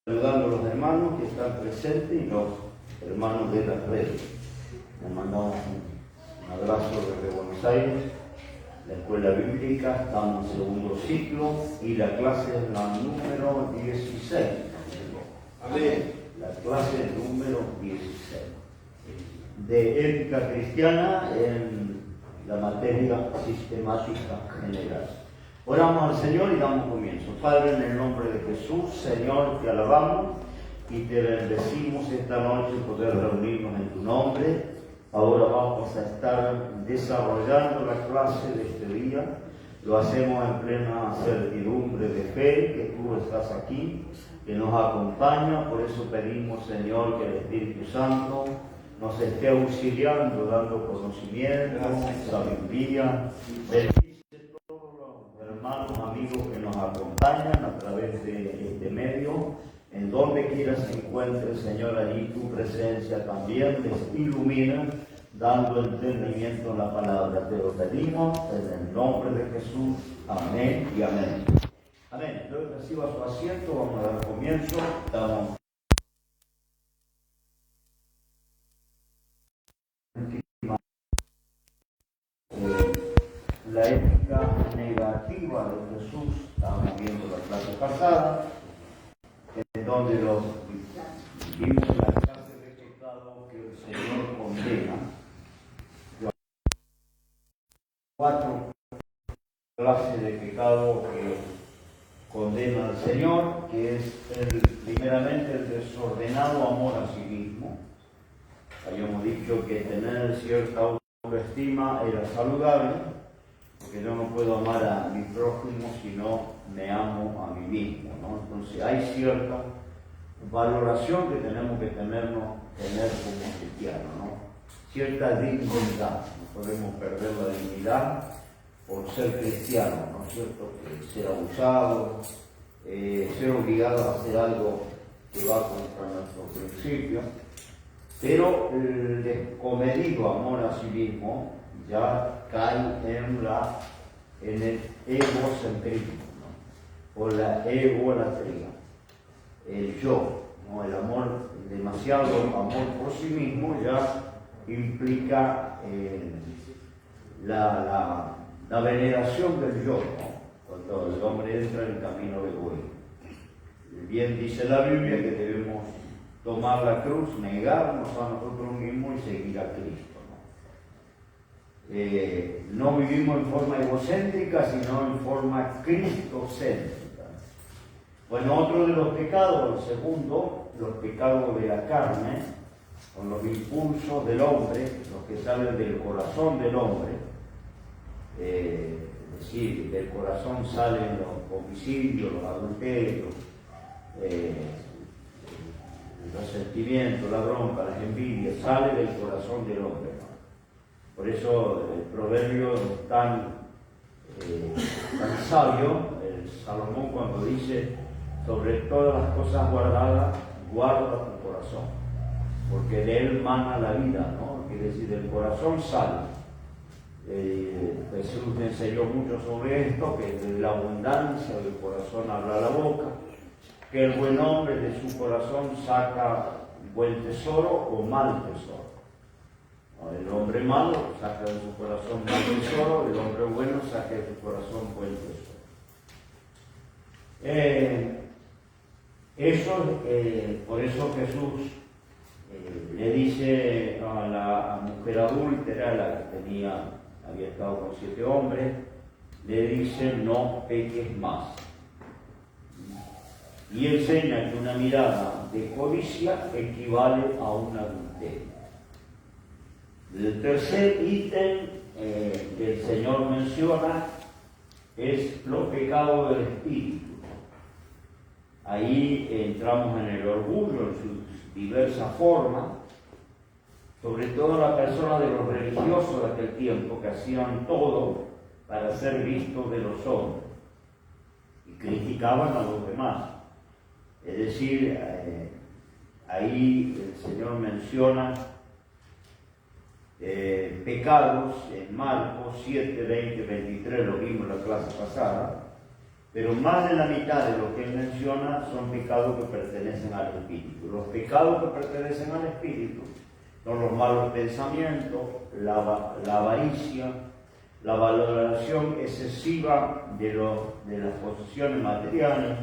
Saludando a los hermanos que están presentes y los hermanos de las redes. Les mandamos un abrazo desde Buenos Aires, la escuela bíblica, estamos en segundo ciclo y la clase es la número 16. Amén. La clase número 16 de ética cristiana en la materia sistemática general. Oramos al Señor y damos comienzo. Padre, en el nombre de Jesús, Señor, te alabamos y te bendecimos esta noche poder reunirnos en tu nombre. Ahora vamos a estar desarrollando la clase de este día. Lo hacemos en plena certidumbre de fe, que tú estás aquí, que nos acompaña. Por eso pedimos, Señor, que el Espíritu Santo nos esté auxiliando, dando conocimiento, sabiduría, hermanos, amigos que nos acompañan a través de este medio, en donde quiera se encuentre, Señor, allí tu presencia también les ilumina, dando entendimiento en la palabra. Te lo pedimos en el nombre de Jesús. Amén y amén. Amén. Entonces reciba su asiento, vamos a dar comienzo. La ética negativa de Jesús, estábamos viendo la clase pasada, en donde vimos la clase de pecado que el Señor condena. 4 clases de pecado que condena al Señor, que es primeramente el desordenado amor a sí mismo. Habíamos dicho que tener cierta autoestima era saludable, porque yo no puedo amar a mi prójimo si no me amo a mí mismo, ¿no? Entonces hay cierta valoración que tenemos que tener como cristianos, ¿no? Cierta dignidad, no podemos perder la dignidad por ser cristianos, ¿no es cierto? Ser abusado, ser obligado a hacer algo que va contra nuestro principio, pero el descomedido amor a sí mismo ya cae en el egocentrismo, ¿no? O la egolatría, el yo, ¿no? El amor, demasiado amor por sí mismo ya implica la veneración del yo, ¿no? Cuando el hombre entra en el camino del egoísmo. Bien dice la Biblia que debemos tomar la cruz, negarnos a nosotros mismos y seguir a Cristo. No vivimos en forma egocéntrica, sino en forma cristocéntrica. Bueno, otro de los pecados, el segundo, los pecados de la carne, con los impulsos del hombre, los que salen del corazón del hombre, es decir, del corazón salen los homicidios, los adulterios, el resentimiento, la bronca, las envidias, sale del corazón del hombre, ¿no? Por eso el proverbio es tan sabio, el Salomón, cuando dice: sobre todas las cosas guardadas, guarda tu corazón, porque de él mana la vida, ¿no? Quiere decir, del corazón sale. Jesús me enseñó mucho sobre esto, que de la abundancia del corazón habla la boca, que el buen hombre de su corazón saca buen tesoro o mal tesoro. El hombre malo saca de su corazón mal tesoro, el hombre bueno saca de su corazón buen tesoro. Por eso Jesús le dice a la mujer adúltera, la que había estado con 7 hombres, le dice: no peques más. Y enseña que una mirada de codicia equivale a un adulterio. El tercer ítem que el Señor menciona es los pecados del espíritu. Ahí entramos en el orgullo en sus diversas formas, sobre todo la persona de los religiosos de aquel tiempo, que hacían todo para ser vistos de los hombres y criticaban a los demás. Es decir, ahí el Señor menciona pecados en Marcos 7, 20, 23, lo vimos en la clase pasada, pero más de la mitad de lo que él menciona son pecados que pertenecen al espíritu. Los pecados que pertenecen al espíritu son los malos pensamientos, la avaricia, la valoración excesiva de las posesiones materiales,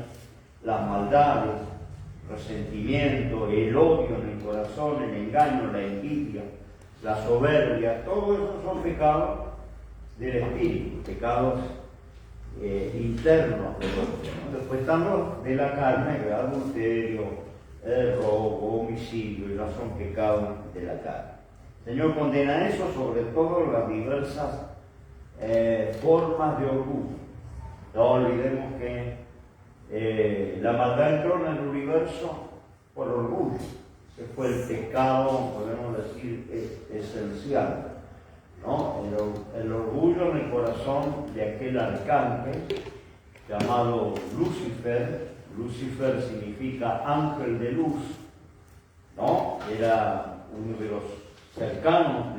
las maldades, resentimiento, el odio en el corazón, el engaño, la envidia, la soberbia. Todo eso son pecados del espíritu, pecados internos del hombre, ¿no? Después están los de la carne, el adulterio, el robo, homicidio, y no son pecados de la carne. El Señor condena eso, sobre todo las diversas formas de orgullo. No olvidemos que la maldad entró en el universo por orgullo. Ese fue el pecado, podemos decir, esencial, ¿no? El orgullo en el corazón de aquel arcángel llamado Lucifer. Lucifer significa ángel de luz, ¿no? Era uno de los cercanos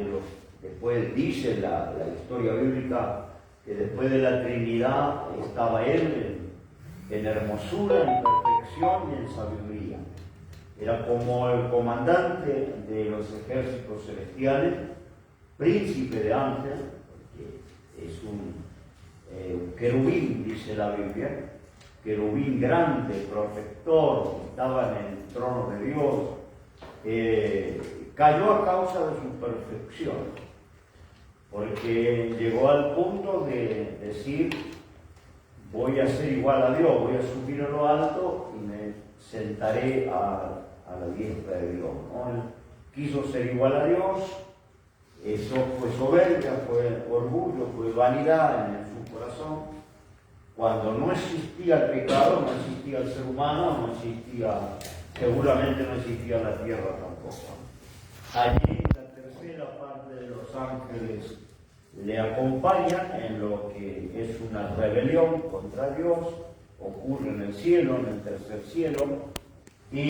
después dice la historia bíblica que después de la Trinidad estaba él en hermosura, en perfección y en sabiduría. Era como el comandante de los ejércitos celestiales, príncipe de ángeles, porque es un querubín, dice la Biblia, querubín grande, protector, que estaba en el trono de Dios, cayó a causa de su perfección, porque llegó al punto de decir: voy a ser igual a Dios, voy a subir a lo alto y me sentaré a la diestra de Dios, ¿no? Él quiso ser igual a Dios. Eso fue soberbia, fue orgullo, fue vanidad en su corazón. Cuando no existía el pecado, no existía el ser humano, no existía, seguramente no existía la tierra tampoco. Allí la tercera parte de los ángeles le acompañan en lo que es una rebelión contra Dios, ocurre en el cielo, en el tercer cielo, y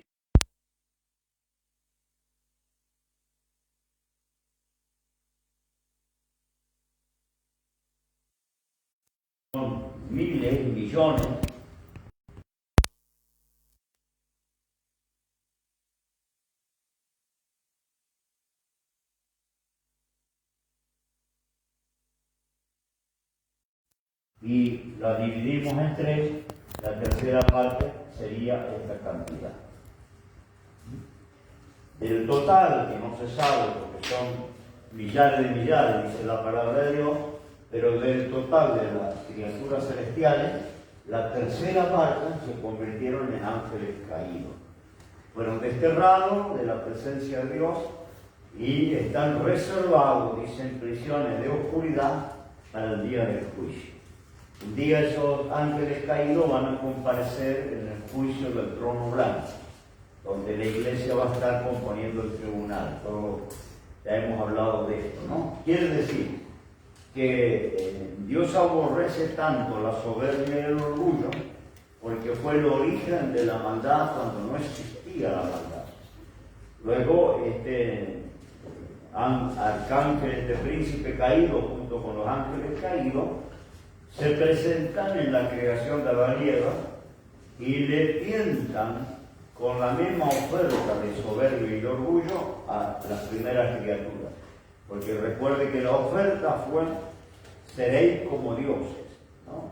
son miles y millones. Y la dividimos en tres, la tercera parte sería esta cantidad. Del total, que no se sabe porque son millares de millares, dice la palabra de Dios, pero del total de las criaturas celestiales, la tercera parte se convirtieron en ángeles caídos. Fueron desterrados de la presencia de Dios y están reservados, dicen, prisiones de oscuridad para el día del juicio. Un día esos ángeles caídos van a comparecer en el juicio del trono blanco, donde la iglesia va a estar componiendo el tribunal. Ya hemos hablado de esto, ¿no? Quiere decir que Dios aborrece tanto la soberbia y el orgullo, porque fue el origen de la maldad cuando no existía la maldad. Luego, arcángel, este príncipe caído, junto con los ángeles caídos, se presentan en la creación de Adán y Eva y le tientan con la misma oferta de soberbia y de orgullo a las primeras criaturas. Porque recuerde que la oferta fue: seréis como dioses, ¿no?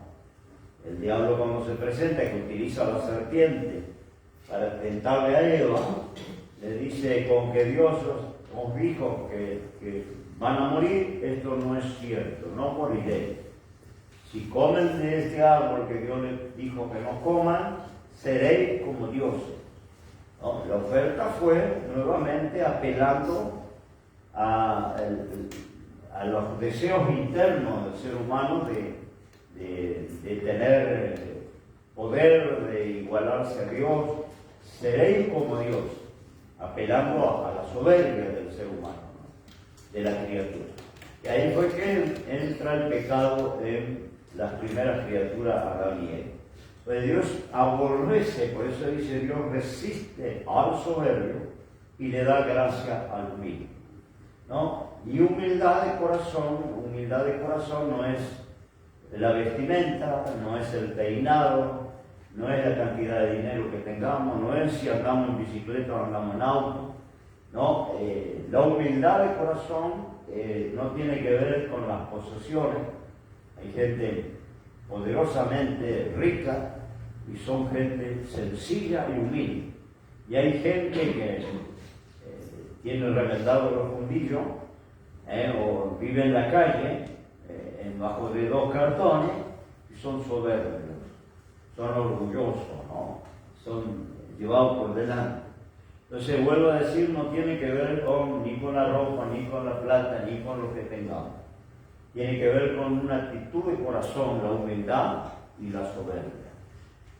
El diablo, cuando se presenta, que utiliza la serpiente para tentarle a Eva, le dice: con que Dios os dijo que van a morir, esto no es cierto, no moriréis. Si comen de este árbol que Dios les dijo que no coman, seréis como dioses, ¿no? La oferta fue nuevamente apelando a los deseos internos del ser humano de tener poder, de igualarse a Dios. Seréis como Dios, apelando a la soberbia del ser humano, ¿no? De la criatura. Y ahí fue que entra el pecado en las primeras criaturas, Adán y Eva. Pues Dios aborrece, por eso dice: Dios resiste al soberbio y le da gracia al humilde, ¿no? Y humildad de corazón no es la vestimenta, no es el peinado, no es la cantidad de dinero que tengamos, no es si andamos en bicicleta o andamos en auto. No, la humildad de corazón no tiene que ver con las posesiones. Hay gente poderosamente rica y son gente sencilla y humilde. Y hay gente que tiene remendado los fundillos o vive en la calle bajo de 2 cartones y son soberbios, son orgullosos, ¿no? Son llevados por delante. Entonces, vuelvo a decir, no tiene que ver ni con la ropa, ni con la plata, ni con lo que tengamos. Tiene que ver con una actitud de corazón, la humildad y la soberbia.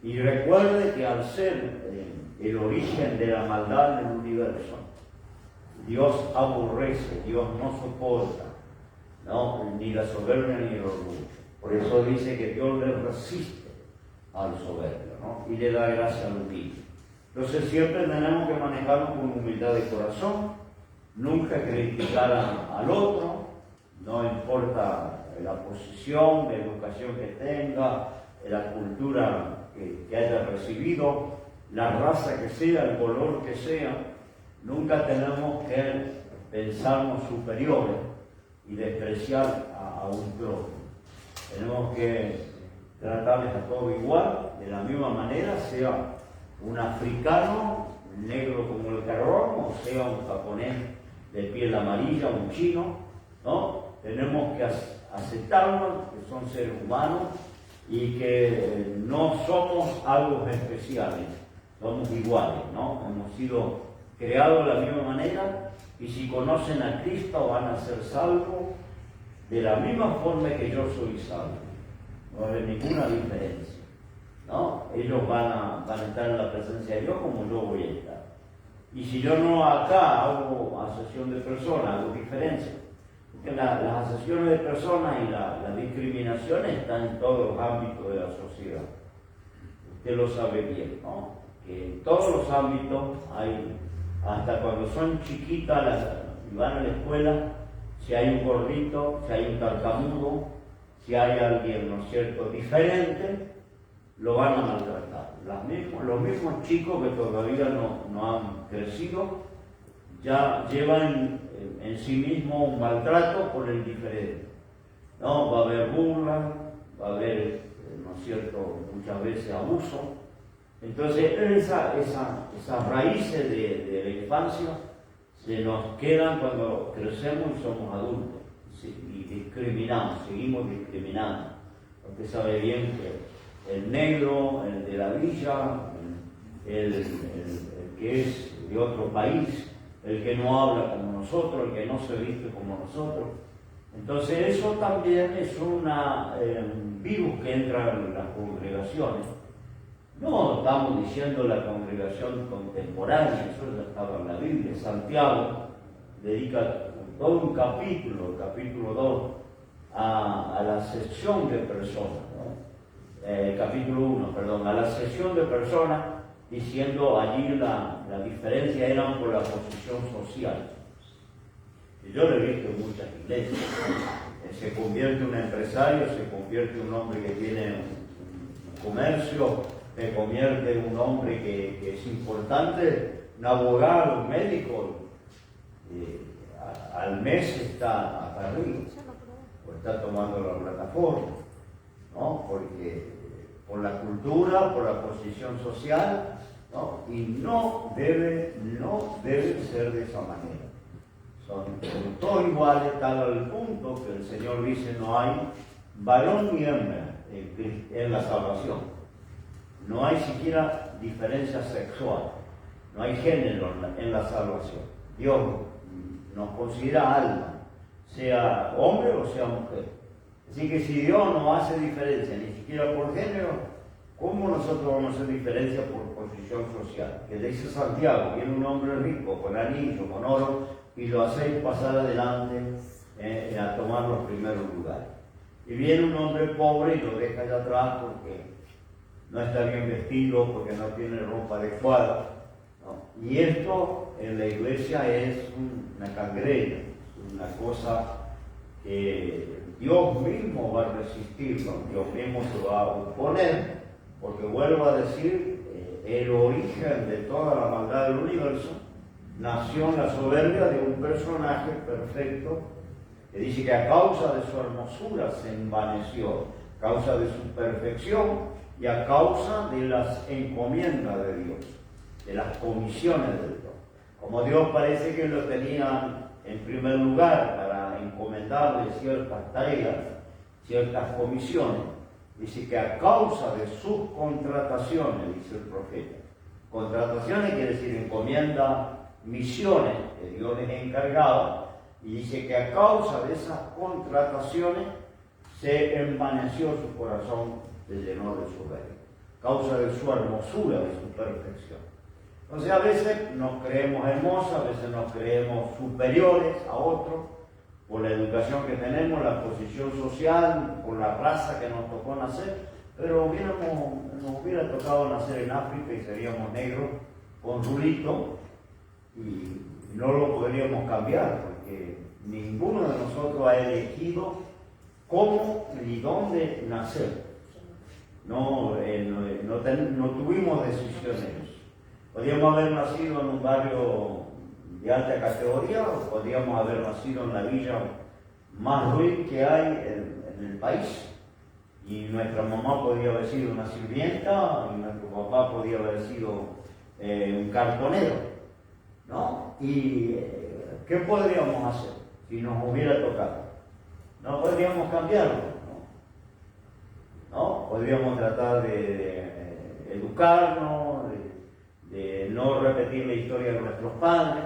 Y recuerde que al ser el origen de la maldad en el universo, Dios aborrece, Dios no soporta, ¿no? Ni la soberbia ni el orgullo. Por eso dice que Dios le resiste al soberbio, ¿no? Y le da gracia al humilde. Entonces siempre tenemos que manejarnos con humildad de corazón, nunca criticar al otro, no importa la posición, la educación que tenga, la cultura que haya recibido, la raza que sea, el color que sea. Nunca tenemos que pensarnos superiores y despreciar a un prójimo. Tenemos que tratarles a todos igual, de la misma manera, sea un africano, negro como el carbón, o sea un japonés de piel amarilla, un chino, ¿no? Tenemos que aceptarnos, que son seres humanos y que no somos algo especiales, somos iguales, ¿no? Hemos sido creados de la misma manera y si conocen a Cristo van a ser salvos de la misma forma que yo soy salvo. No hay ninguna diferencia, ¿no? Ellos van a estar en la presencia de Dios como yo voy a estar. Y si yo no acá hago asociación de personas, hago diferencia, porque las asociaciones de personas y la discriminación están en todos los ámbitos de la sociedad. Usted lo sabe bien, ¿no? Que en todos los ámbitos hay, hasta cuando son chiquitas y van a la escuela, si hay un gordito, si hay un tartamudo, si hay alguien, ¿no es cierto?, diferente, lo van a maltratar. Los mismos chicos que todavía no han crecido, ya llevan en sí mismos un maltrato por el diferente. ¿No? Va a haber burla, va a haber, ¿no es cierto?, muchas veces abuso. Entonces, esas raíces de la infancia se nos quedan cuando crecemos y somos adultos. Y discriminamos, seguimos discriminando. Usted sabe bien que el negro, el de la villa, el que es de otro país, el que no habla como nosotros, el que no se viste como nosotros. Entonces eso también es un virus que entra en las congregaciones. No estamos diciendo la congregación contemporánea, eso ya estaba en la Biblia. Santiago dedica todo un capítulo, el capítulo 2, a la sección de personas, ¿no? Capítulo 1, perdón, a la sección de personas, diciendo allí la diferencia era por la posición social. Y yo lo he visto en muchas iglesias. Se convierte un empresario, se convierte un hombre que tiene un comercio, se convierte en un hombre que es importante, un abogado, un médico. Al mes está acá arriba, o está tomando la plataforma, ¿no? Porque por la cultura, por la posición social, ¿no? Y no debe ser de esa manera. Son todos iguales, tal al punto que el Señor dice: no hay varón ni hembra en la salvación. No hay siquiera diferencia sexual, no hay género en la salvación. Dios nos considera alma, sea hombre o sea mujer. Así que si Dios no hace diferencia ni siquiera por género, ¿cómo nosotros vamos a hacer diferencia por posición social? Que dice Santiago: viene un hombre rico con anillo, con oro, y lo hacéis pasar adelante a tomar los primeros lugares. Y viene un hombre pobre y lo deja allá atrás porque no está bien vestido, porque no tiene ropa adecuada, ¿no? Y esto en la iglesia es una cangrena, una cosa que Dios mismo va a resistirlo, Dios mismo se va a oponer, porque vuelvo a decir, el origen de toda la maldad del universo nació en la soberbia de un personaje perfecto que dice que a causa de su hermosura se envaneció, a causa de su perfección y a causa de las encomiendas de Dios, de las comisiones de Dios. Como Dios parece que lo tenía en primer lugar para encomendarle ciertas tareas, ciertas comisiones, dice que a causa de sus contrataciones, dice el profeta, contrataciones quiere decir encomienda, misiones que Dios les encargaba, y dice que a causa de esas contrataciones se envaneció su corazón, se llenó de soberbia, a causa de su hermosura, de su perfección. Entonces a veces nos creemos hermosos, a veces nos creemos superiores a otros, por la educación que tenemos, la posición social, por la raza que nos tocó nacer, pero nos hubiera tocado nacer en África y seríamos negros con rulito y no lo podríamos cambiar, porque ninguno de nosotros ha elegido cómo ni dónde nacer. No tuvimos decisiones. Podríamos haber nacido en un barrio de alta categoría o podríamos haber nacido en la villa más ruin que hay en el país. Y nuestra mamá podría haber sido una sirvienta y nuestro papá podría haber sido un cartonero, ¿no? ¿Y qué podríamos hacer si nos hubiera tocado? No podríamos cambiarlo, ¿no? Podríamos tratar de educarnos, de no repetir la historia de nuestros padres,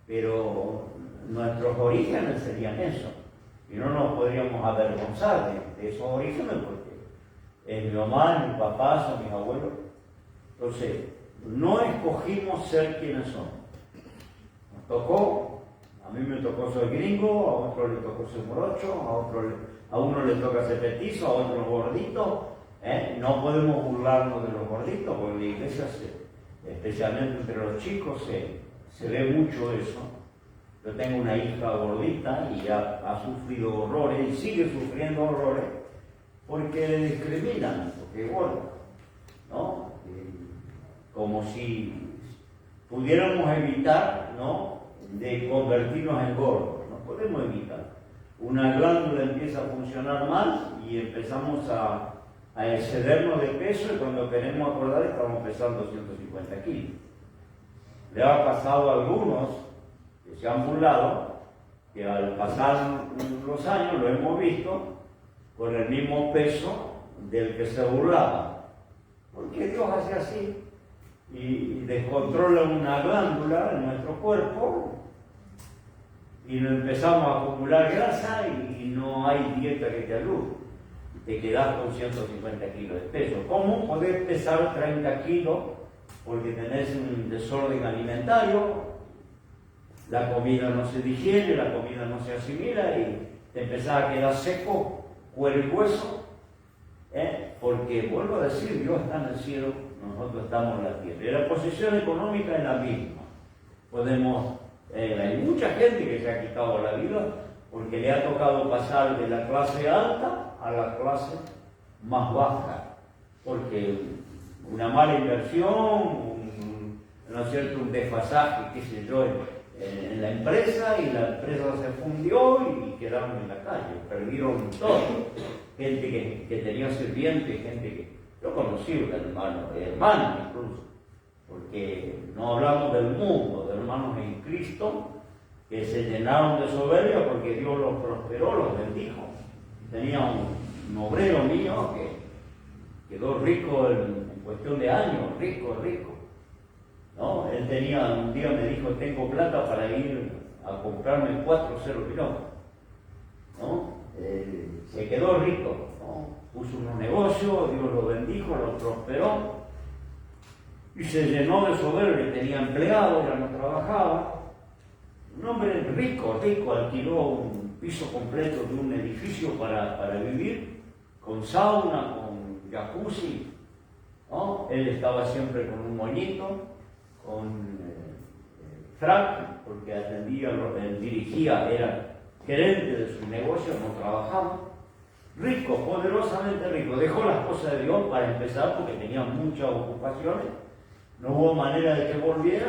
pero nuestros orígenes serían eso. Y no nos podríamos avergonzar de esos orígenes porque mi mamá, mi papá, son mis abuelos. Entonces, no escogimos ser quienes somos. Nos tocó, a mí me tocó ser gringo, a otro le tocó ser morocho, a uno le toca ser petizo, a otro gordito. No podemos burlarnos de los gorditos porque en la iglesia, especialmente entre los chicos, se ve mucho eso. Yo tengo una hija gordita y ya ha sufrido horrores y sigue sufriendo horrores porque le discriminan, porque es gorda, ¿no? Como si pudiéramos evitar, ¿no?, de convertirnos en gordos. No podemos evitar. Una glándula empieza a funcionar mal y empezamos a excedernos de peso y cuando queremos acordar estamos pesando 150 kilos. Le ha pasado a algunos que se han burlado, que al pasar los años lo hemos visto con el mismo peso del que se burlaba. Porque Dios hace así y descontrola una glándula en nuestro cuerpo y nos empezamos a acumular grasa y no hay dieta que te ayude. Te quedas con 150 kilos de peso. ¿Cómo podés pesar 30 kilos porque tenés un desorden alimentario? La comida no se digiere, la comida no se asimila y te empezás a quedar seco por el hueso, porque vuelvo a decir, Dios está en el cielo, nosotros estamos en la tierra. Y la posición económica es la misma. Hay mucha gente que se ha quitado la vida porque le ha tocado pasar de la clase alta a la clase más baja, porque una mala inversión, ¿no es cierto?, un desfasaje, qué sé yo, en la empresa, y la empresa se fundió y quedaron en la calle, perdieron todo. Gente que tenía sirvientes, gente que yo conocí, hermanos incluso, porque no hablamos del mundo, de hermanos en Cristo que se llenaron de soberbia porque Dios los prosperó, los bendijo. Tenía un obrero mío que quedó rico en cuestión de años, rico, ¿no? Él un día me dijo, tengo plata para ir a comprarme 4 kilómetros, ¿no? Se quedó rico, ¿no? Puso unos negocios, Dios lo bendijo, lo prosperó y se llenó de soberbia, tenía empleados, ya no trabajaba. Un hombre rico, alquiló un piso completo de un edificio para vivir, con sauna, con jacuzzi, ¿no? Él estaba siempre con un moñito, con frac, porque atendía, dirigía, era gerente de su negocio, no trabajaba. rico, poderosamente rico. Dejó las cosas de Dios para empezar porque tenía muchas ocupaciones, no hubo manera de que volviera.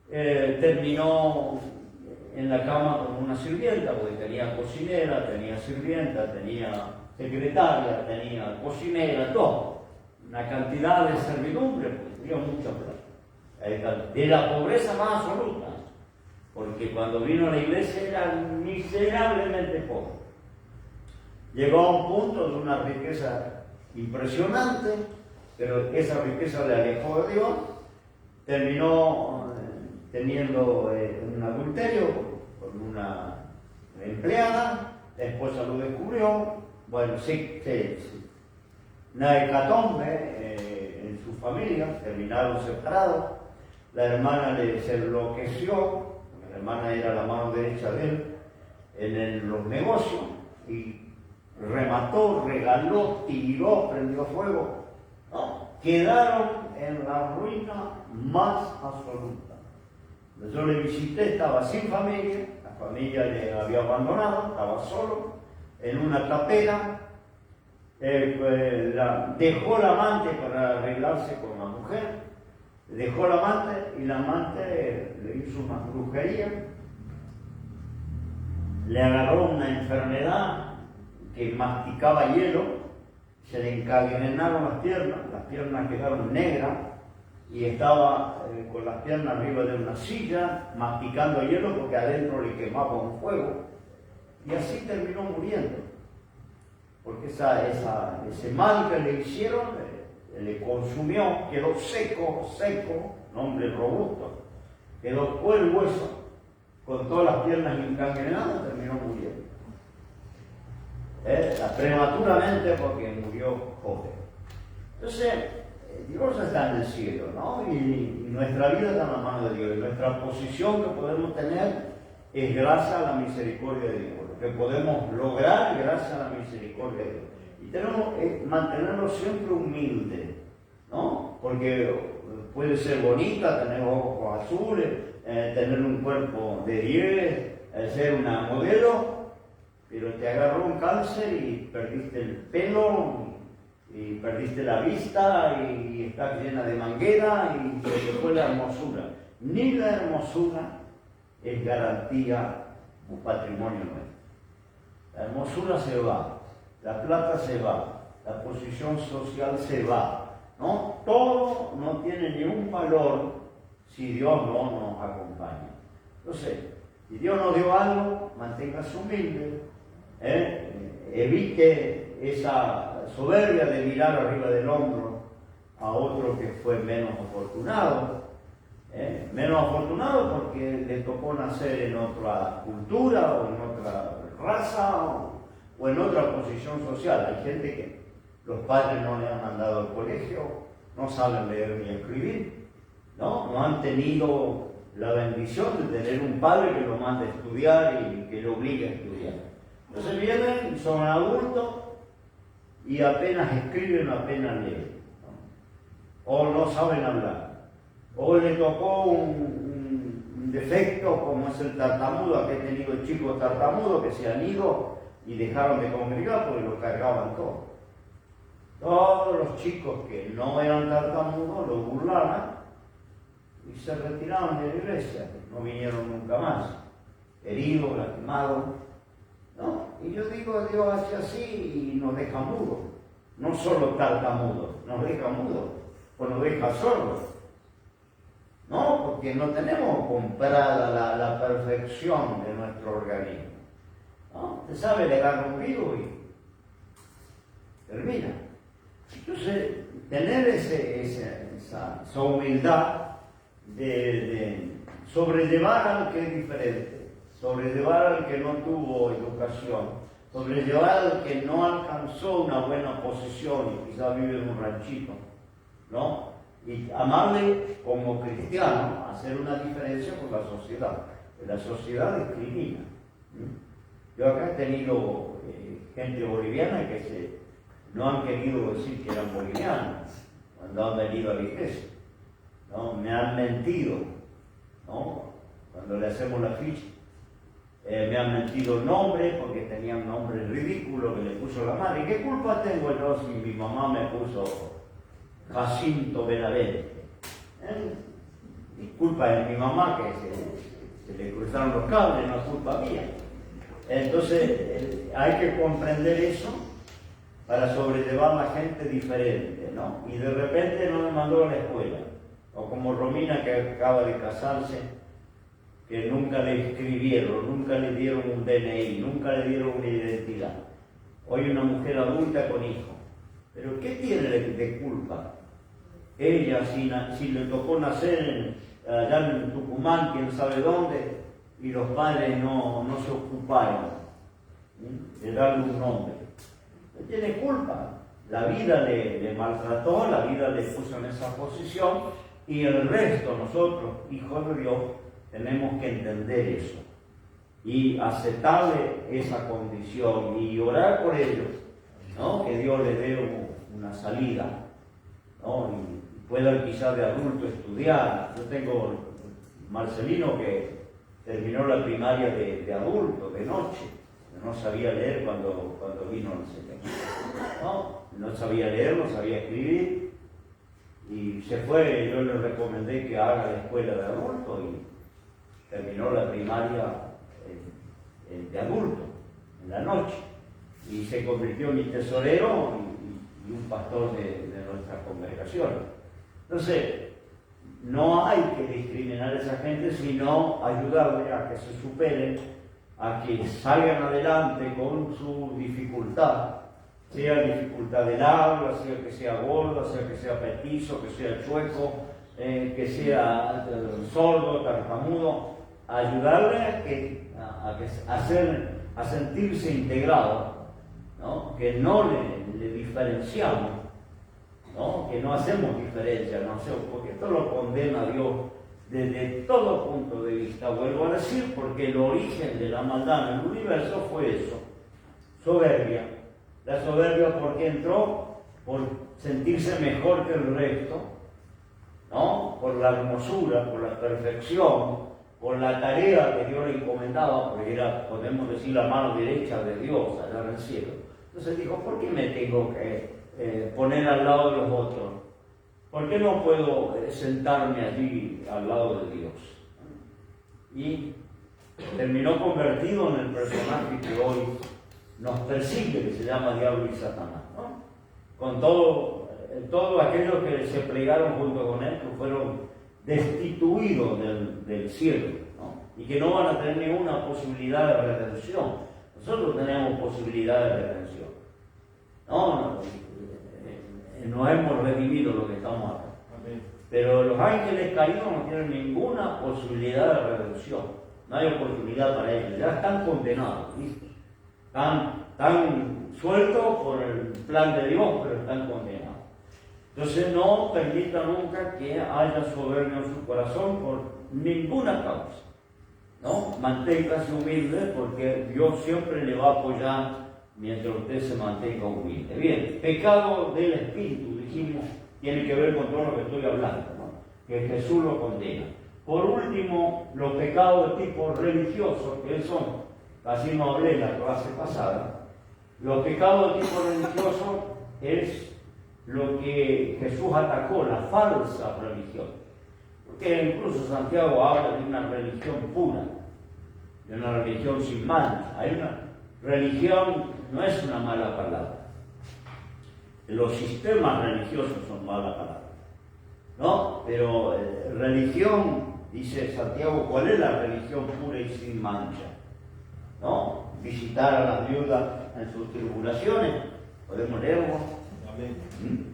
Terminó en la cama como una sirvienta, porque tenía cocinera, tenía sirvienta, tenía secretaria, tenía cocinera, todo. Una cantidad de servidumbre, porque tenía mucha plata. De la pobreza más absoluta, porque cuando vino a la iglesia era miserablemente pobre. Llegó a un punto de una riqueza impresionante, pero esa riqueza le alejó de Dios. Terminó teniendo un adulterio con una empleada, la esposa lo descubrió, bueno, una hecatombe en su familia, terminaron separados. La hermana se enloqueció, la hermana era la mano derecha de él en los negocios, y remató, regaló, tiró, prendió fuego, ¿no? Quedaron en la ruina más absoluta. Yo le visité, estaba sin familia, la familia le había abandonado, estaba solo, en una tapera. Dejó la amante para arreglarse con la mujer, dejó la amante y la amante le hizo una brujería, le agarró una enfermedad que masticaba hielo, se le encadenaron las piernas quedaron negras y estaba con las piernas arriba de una silla masticando hielo porque adentro le quemaba un fuego, y así terminó muriendo. Porque ese mal que le hicieron le consumió, quedó seco, hombre robusto, quedó todo el hueso, con todas las piernas encangrenadas, terminó muriendo. Prematuramente porque murió joven. Entonces, Dios está en el cielo, ¿no? Y nuestra vida está en la mano de Dios, y nuestra posición que podemos tener es gracias a la misericordia de Dios. Que podemos lograr gracias a la misericordia de Dios. Y tenemos que mantenernos siempre humildes, ¿no? Porque puede ser bonita, tener ojos azules, tener un cuerpo de 10, ser una modelo, pero te agarró un cáncer y perdiste el pelo, y perdiste la vista, y estás llena de manguera, y se te fue la hermosura. Ni la hermosura es garantía un patrimonio nuestro. La hermosura se va, la plata se va, la posición social se va, ¿no? Todo no tiene ningún valor si Dios no nos acompaña. Entonces, si Dios nos dio algo, manténgase humilde, evite esa soberbia de mirar arriba del hombro a otro que fue menos afortunado. Menos afortunado porque le tocó nacer en otra cultura o en otra raza o en otra posición social. Hay gente que los padres no le han mandado al colegio, no saben leer ni escribir, no han tenido la bendición de tener un padre que lo mande a estudiar y que lo obligue a estudiar. Entonces vienen, son adultos y apenas escriben, apenas leen, ¿no? O no saben hablar. O le tocó un defecto como es el tartamudo. Aquí he tenido chicos tartamudos que se han ido y dejaron de congregar porque lo cargaban todo. Todos los chicos que no eran tartamudos lo burlaban y se retiraban de la iglesia, no vinieron nunca más, heridos, lastimados, ¿no? Y yo digo, Dios hace así y nos deja mudos, no solo tartamudos, nos deja mudos o nos deja sordos. No, porque no tenemos comprada la perfección de nuestro organismo, ¿no? Usted sabe, le agarra un virus y termina. Entonces, tener esa humildad de sobrellevar al que es diferente, sobrellevar al que no tuvo educación, sobrellevar al que no alcanzó una buena posición y quizás vive en un ranchito, ¿no? Y amarle como cristiano, hacer una diferencia con la sociedad. La sociedad discrimina. Yo acá he tenido gente boliviana que no han querido decir que eran bolivianos cuando han venido a la iglesia, ¿no? Me han mentido, ¿no? Cuando le hacemos la ficha. me han mentido el nombre porque tenía un nombre ridículo que le puso la madre. ¿Qué culpa tengo yo si mi mamá me puso Jacinto Benavente? Mi culpa es mi mamá que se le cruzaron los cables, no es culpa mía. Entonces hay que comprender eso para sobrellevar a la gente diferente, ¿no? Y de repente no me mandó a la escuela. O como Romina, que acaba de casarse, que nunca le escribieron, nunca le dieron un DNI, nunca le dieron una identidad. Hoy una mujer adulta con hijo. ¿Pero qué tiene de culpa? Ella, si le tocó nacer allá en Tucumán, quién sabe dónde, y los padres no se ocuparon de darle un nombre. No tiene culpa. La vida le maltrató, la vida le puso en esa posición, y el resto, nosotros, hijos de Dios, tenemos que entender eso y aceptarle esa condición y orar por ellos, ¿no? Que Dios les dé una salida, ¿no? Y puedan quizás de adulto estudiar. Yo tengo Marcelino que terminó la primaria de adulto, de noche. No sabía leer cuando vino el Señor. No sabía leer, no sabía escribir. Y se fue, yo le recomendé que haga la escuela de adulto y terminó la primaria de adulto, en la noche. Y se convirtió en mi tesorero y un pastor de nuestra congregación. Entonces, no hay que discriminar a esa gente, sino ayudarles a que se superen, a que salgan adelante con su dificultad, sea dificultad del habla, sea que sea gorda, sea que sea petizo, que sea chueco, que sea sordo, tartamudo, ayudarle a sentirse integrado, ¿no? Que no le diferenciamos, ¿no? Que no hacemos diferencia, ¿no? Porque esto lo condena a Dios desde todo punto de vista. Vuelvo a decir, porque el origen de la maldad en el universo fue eso, soberbia. La soberbia, porque entró por sentirse mejor que el resto, ¿no? Por la hermosura, por la perfección, por la tarea que Dios le encomendaba, porque era, podemos decir, la mano derecha de Dios allá en el cielo. Entonces dijo, ¿por qué me tengo que poner al lado de los otros? ¿Por qué no puedo sentarme allí al lado de Dios? Y terminó convertido en el personaje que hoy nos persigue, que se llama Diablo y Satanás, ¿no? Con todos aquellos que se plegaron junto con él, que fueron destituidos del cielo, ¿no? Y que no van a tener ninguna posibilidad de redención. Nosotros tenemos posibilidad de redención, ¿no? Nos hemos redimido los que estamos acá. Amén. Pero los ángeles caídos no tienen ninguna posibilidad de redención. No hay oportunidad para ellos. Ya están condenados, ¿viste? Están sueltos por el plan de Dios, pero están condenados. Entonces no permita nunca que haya soberbia en su corazón por ninguna causa, ¿no? Manténgase humilde, porque Dios siempre le va a apoyar mientras usted se mantenga humilde. Bien, pecado del espíritu, dijimos, tiene que ver con todo lo que estoy hablando, ¿no? Que Jesús lo condena. Por último, los pecados de tipo religioso, que son, así no hablé la clase pasada, los pecados de tipo religioso es lo que Jesús atacó, la falsa religión. Porque incluso Santiago habla de una religión pura, de una religión sin mancha. Hay una religión, no es una mala palabra. Los sistemas religiosos son mala palabra, ¿no? Pero religión, dice Santiago, ¿cuál es la religión pura y sin mancha? ¿No? Visitar a las viudas en sus tribulaciones, podemos leerlo.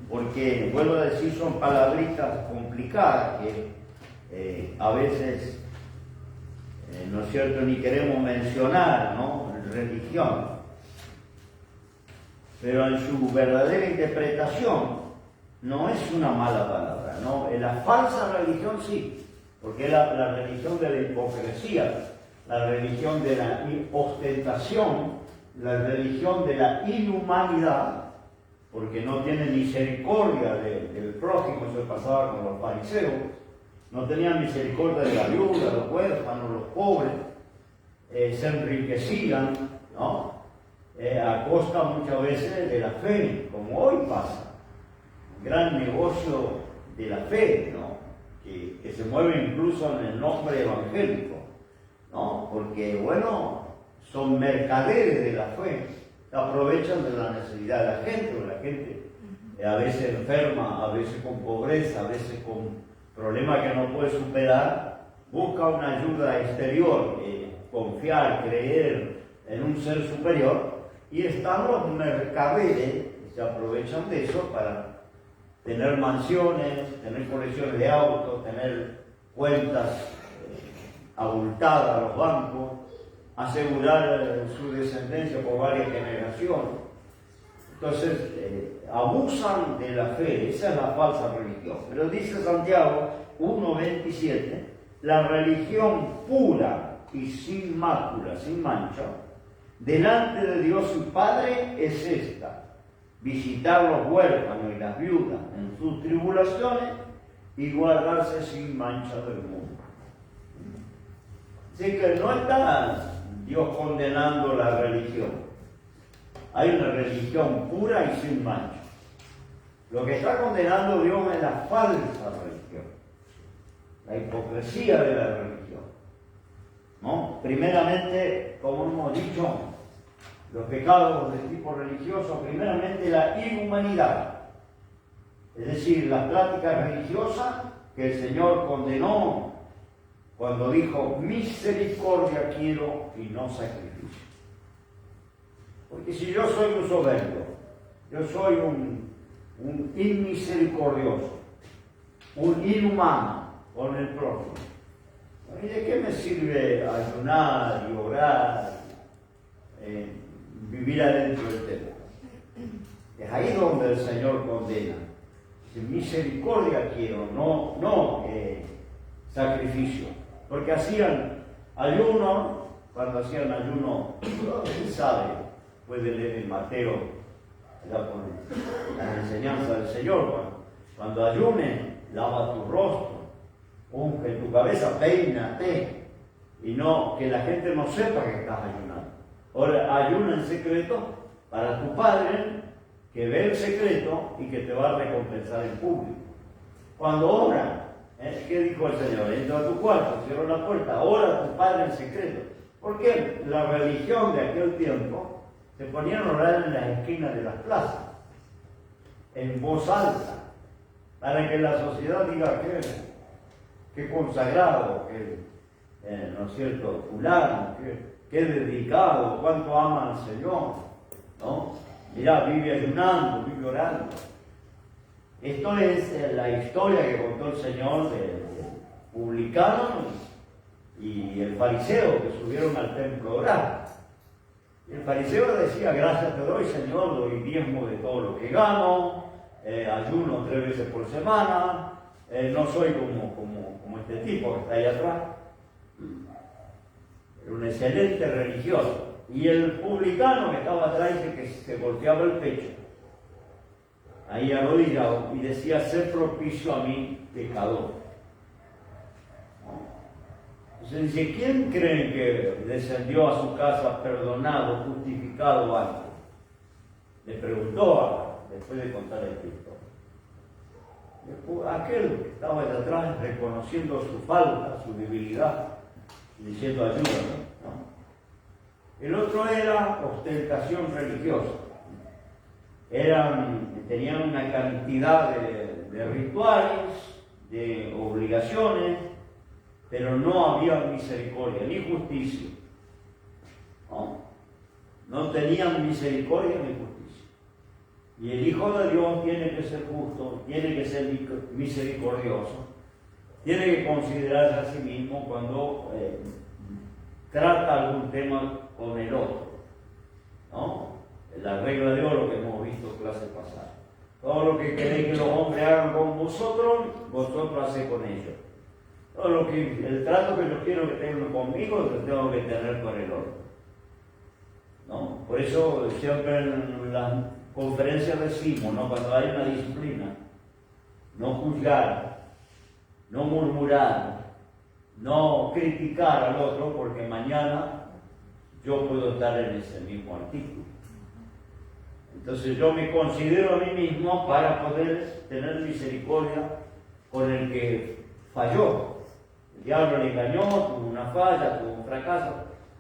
Porque, vuelvo a decir, son palabritas complicadas que a veces, ¿no es cierto?, ni queremos mencionar, ¿no? Religión. Pero en su verdadera interpretación no es una mala palabra, ¿no? En la falsa religión sí, porque es la religión de la hipocresía, la religión de la ostentación, la religión de la inhumanidad, porque no tiene misericordia del prójimo. Eso pasaba con los fariseos, no tenían misericordia de la viuda, los huérfanos, los pobres, se enriquecían, ¿no? A costa muchas veces de la fe, como hoy pasa. Gran negocio de la fe, ¿no? Que se mueve incluso en el nombre evangélico, ¿no? Porque, bueno, son mercaderes de la fe, aprovechan de la necesidad de la gente, o la gente a veces enferma, a veces con pobreza, a veces con problemas que no puede superar, busca una ayuda exterior, confiar, creer en un ser superior, y están los mercaderes que se aprovechan de eso para tener mansiones, tener colecciones de autos, tener cuentas abultadas a los bancos, asegurar su descendencia por varias generaciones. Entonces, abusan de la fe, esa es la falsa religión. Pero dice Santiago 1:27, la religión pura y sin mácula, sin mancha, delante de Dios su Padre es esta: visitar los huérfanos y las viudas en sus tribulaciones y guardarse sin mancha del mundo. Así que no está Dios condenando la religión. Hay una religión pura y sin mancha. Lo que está condenando Dios es la falsa religión, la hipocresía de la religión, ¿no? Primeramente, como hemos dicho, los pecados de tipo religioso, primeramente la inhumanidad, es decir, las prácticas religiosas que el Señor condenó cuando dijo: misericordia quiero y no sacrificio. Porque si yo soy un soberbio, yo soy un inmisericordioso, un inhumano con el prójimo, ¿y de qué me sirve ayunar y orar, vivir adentro del templo? Es ahí donde el Señor condena. Dice: misericordia quiero, no sacrificio. Porque hacían ayuno, cuando hacían ayuno, ¿quién sabe? Puede leer en Mateo, con la enseñanza del Señor: cuando ayunes, lava tu rostro, unge tu cabeza, peínate, y no, que la gente no sepa que estás ayunando. Ahora, ayuna en secreto para tu Padre, que ve el secreto y que te va a recompensar en público. Cuando ora, ¿qué dijo el Señor? Entra a tu cuarto, cierra la puerta, ora a tu Padre en secreto. Porque la religión de aquel tiempo se ponían a orar en las esquinas de las plazas, en voz alta, para que la sociedad diga: qué consagrado, ¿no es cierto?, fulano, qué dedicado, cuánto ama al Señor, ¿no? Mirá, vive ayunando, vive orando. Esto es la historia que contó el Señor del publicano y el fariseo que subieron al templo a orar. El fariseo decía: gracias te doy, Señor, doy diezmo de todo lo que gano, ayuno 3 veces por semana, no soy como este tipo que está ahí atrás. Era un excelente religioso. Y el publicano que estaba atrás dice que se golpeaba el pecho, ahí arrodillado, y decía: sé propicio a mí, pecador. Entonces dice: ¿quién creen que descendió a su casa perdonado, justificado antes? Le preguntó después de contar el Cristo. Aquel que estaba allá atrás, reconociendo su falta, su debilidad, diciendo: ayúdame, ¿no? El otro era ostentación religiosa. Tenían una cantidad de rituales, de obligaciones, pero no había misericordia ni justicia. No tenían misericordia ni justicia. Y el Hijo de Dios tiene que ser justo, tiene que ser misericordioso, tiene que considerarse a sí mismo cuando trata algún tema con el otro, ¿no? La regla de oro que hemos visto en clase pasada. Todo lo que queréis que los hombres hagan con vosotros, vosotros hacéis con ellos. El trato que yo quiero que tengan conmigo, lo tengo que tener con el otro, ¿no? Por eso siempre en las conferencias decimos, ¿no?, cuando hay una disciplina: no juzgar, no murmurar, no criticar al otro, porque mañana yo puedo estar en ese mismo artículo. Entonces yo me considero a mí mismo para poder tener misericordia con el que falló. El diablo le engañó, tuvo una falla, tuvo un fracaso.